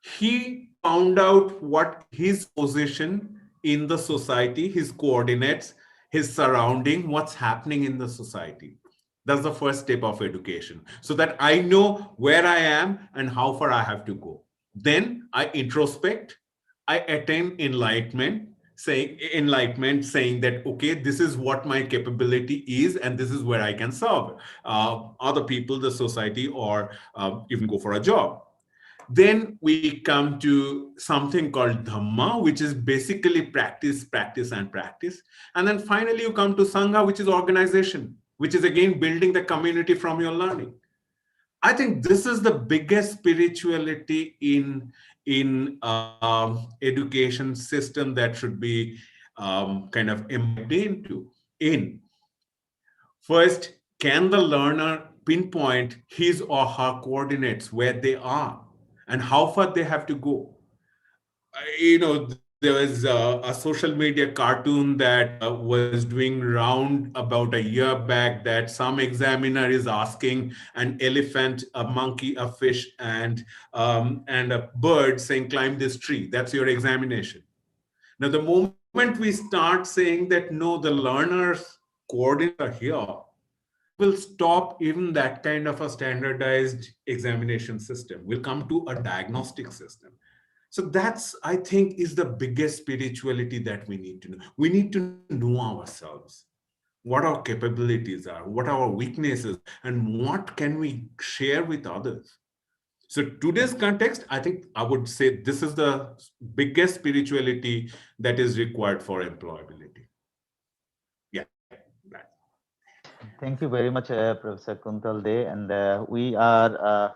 he taught found out what his position in the society, his coordinates, his surrounding, what's happening in the society. That's the first step of education, so that I know where I am and how far I have to go. Then I introspect, I attain enlightenment, saying that, okay, this is what my capability is, and this is where I can serve other people, the society, or even go for a job. Then we come to something called Dhamma, which is basically practice, practice, and practice. And then finally, you come to Sangha, which is organization, which is again building the community from your learning. I think this is the biggest spirituality in education system that should be kind of imbibed into. In first, can the learner pinpoint his or her coordinates where they are and how far they have to go? There was a social media cartoon that was doing round about a year back, that some examiner is asking an elephant, a monkey, a fish, and a bird, saying, climb this tree. That's your examination. Now, the moment we start saying that, no, the learner's coordinates are here, we will stop even that kind of a standardized examination system. We'll come to a diagnostic system. So that's, I think, is the biggest spirituality that we need to know. We need to know ourselves, what our capabilities are, what our weaknesses, and what can we share with others. So today's context, I think I would say this is the biggest spirituality that is required for employability. Yeah. Thank you very much, Professor Kuntal De. And we are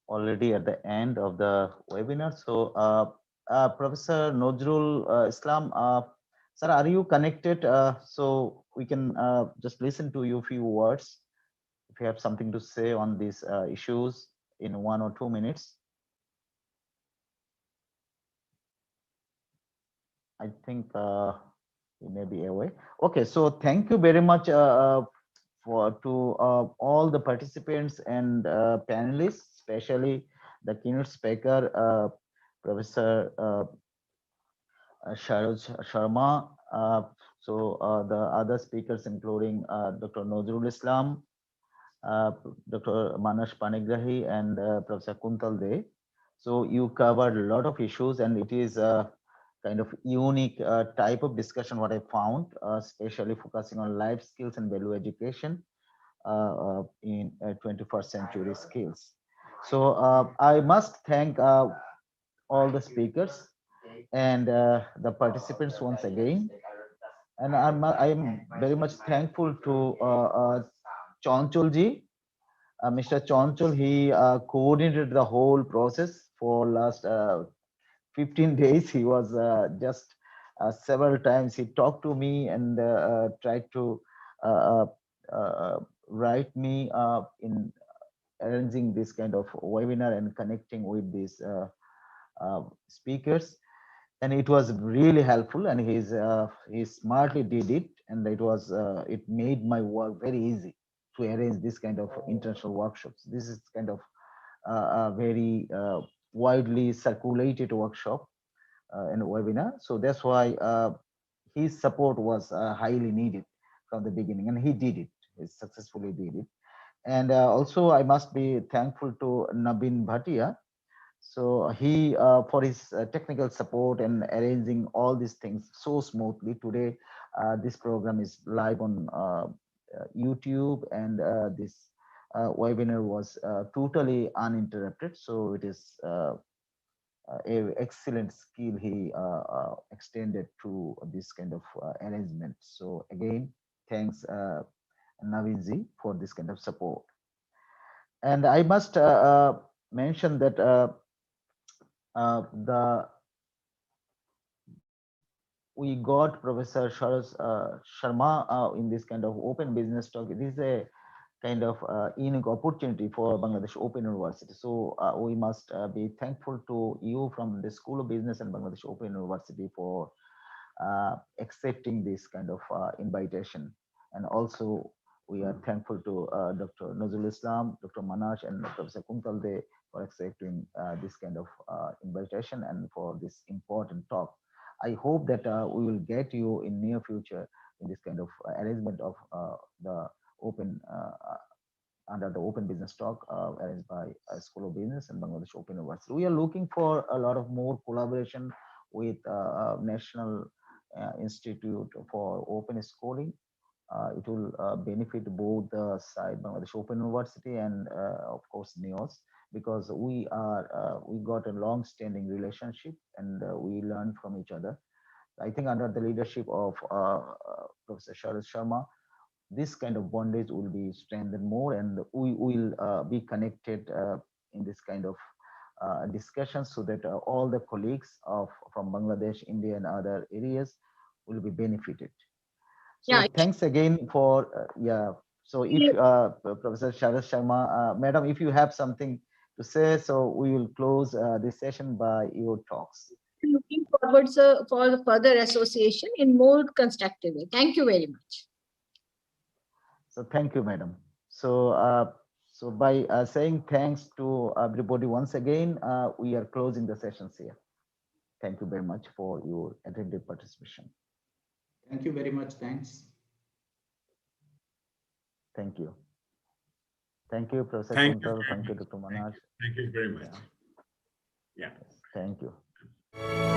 already at the end of the webinar. So, Professor Nozrul Islam, sir, are you connected? So we can just listen to you a few words if you have something to say on these issues in 1 or 2 minutes. I think he may be away. Okay, so thank you very much to all the participants and panelists, especially the keynote speaker, Professor Sharoj Sharma. The other speakers, including Dr. Nozrul Islam, Dr. Manas Panigrahi, and Professor Kuntal De. So you covered a lot of issues, and it is a kind of unique type of discussion what I found, especially focusing on life skills and value education in 21st century skills. So I must thank all the speakers and the participants once again. And I'm very much thankful to Chonchulji, Mr. Chonchul. He coordinated the whole process for last 15 days. He was just several times he talked to me and tried to uh, write me in arranging this kind of webinar and connecting with these speakers, and it was really helpful, and he smartly did it, and it made my work very easy to arrange this kind of international workshops. This is kind of a very widely circulated workshop and webinar, so that's why his support was highly needed from the beginning, and he did it. He successfully did it. And also I must be thankful to Nabin Bhatia. So he, for his technical support and arranging all these things so smoothly. Today, this program is live on YouTube, and this webinar was totally uninterrupted. So it is a excellent skill he extended to this kind of arrangement. So again, thanks Navinji for this kind of support. And I must mention that we got Professor Sharma in this kind of open business talk. This is a kind of unique opportunity for Bangladesh Open University. So we must be thankful to you from the School of Business and Bangladesh Open University for accepting this kind of invitation. And also We are thankful to Dr. Nazrul Islam, Dr. Manash, and Professor Kuntalde for accepting this kind of invitation and for this important talk. I hope that we will get you in near future in this kind of arrangement of the open under the open business talk arranged by School of Business and Bangladesh Open University. We are looking for a lot of more collaboration with National Institute for Open Schooling. It will benefit both the side Bangladesh Open University and of course NEOS, because we got a long-standing relationship and we learn from each other. I think under the leadership of Professor Sharad Sharma, this kind of bondage will be strengthened more, and we will be connected in this kind of discussions, so that all the colleagues from Bangladesh, India, and other areas will be benefited. So Yeah. thanks again for yeah. So if Professor Sharad Sharma, Madam, if you have something to say, so we will close this session by your talks. Looking forward, sir, for the further association in more constructive way. Thank you very much. So thank you, Madam. So so by saying thanks to everybody once again, we are closing the sessions here. Thank you very much for your attentive participation. Thank you very much. Thanks. Thank you. Thank you, Professor Thank Kuntal. you. Thank you, Dr. Manash. Thank you very much. Yeah. Yeah. Thank you.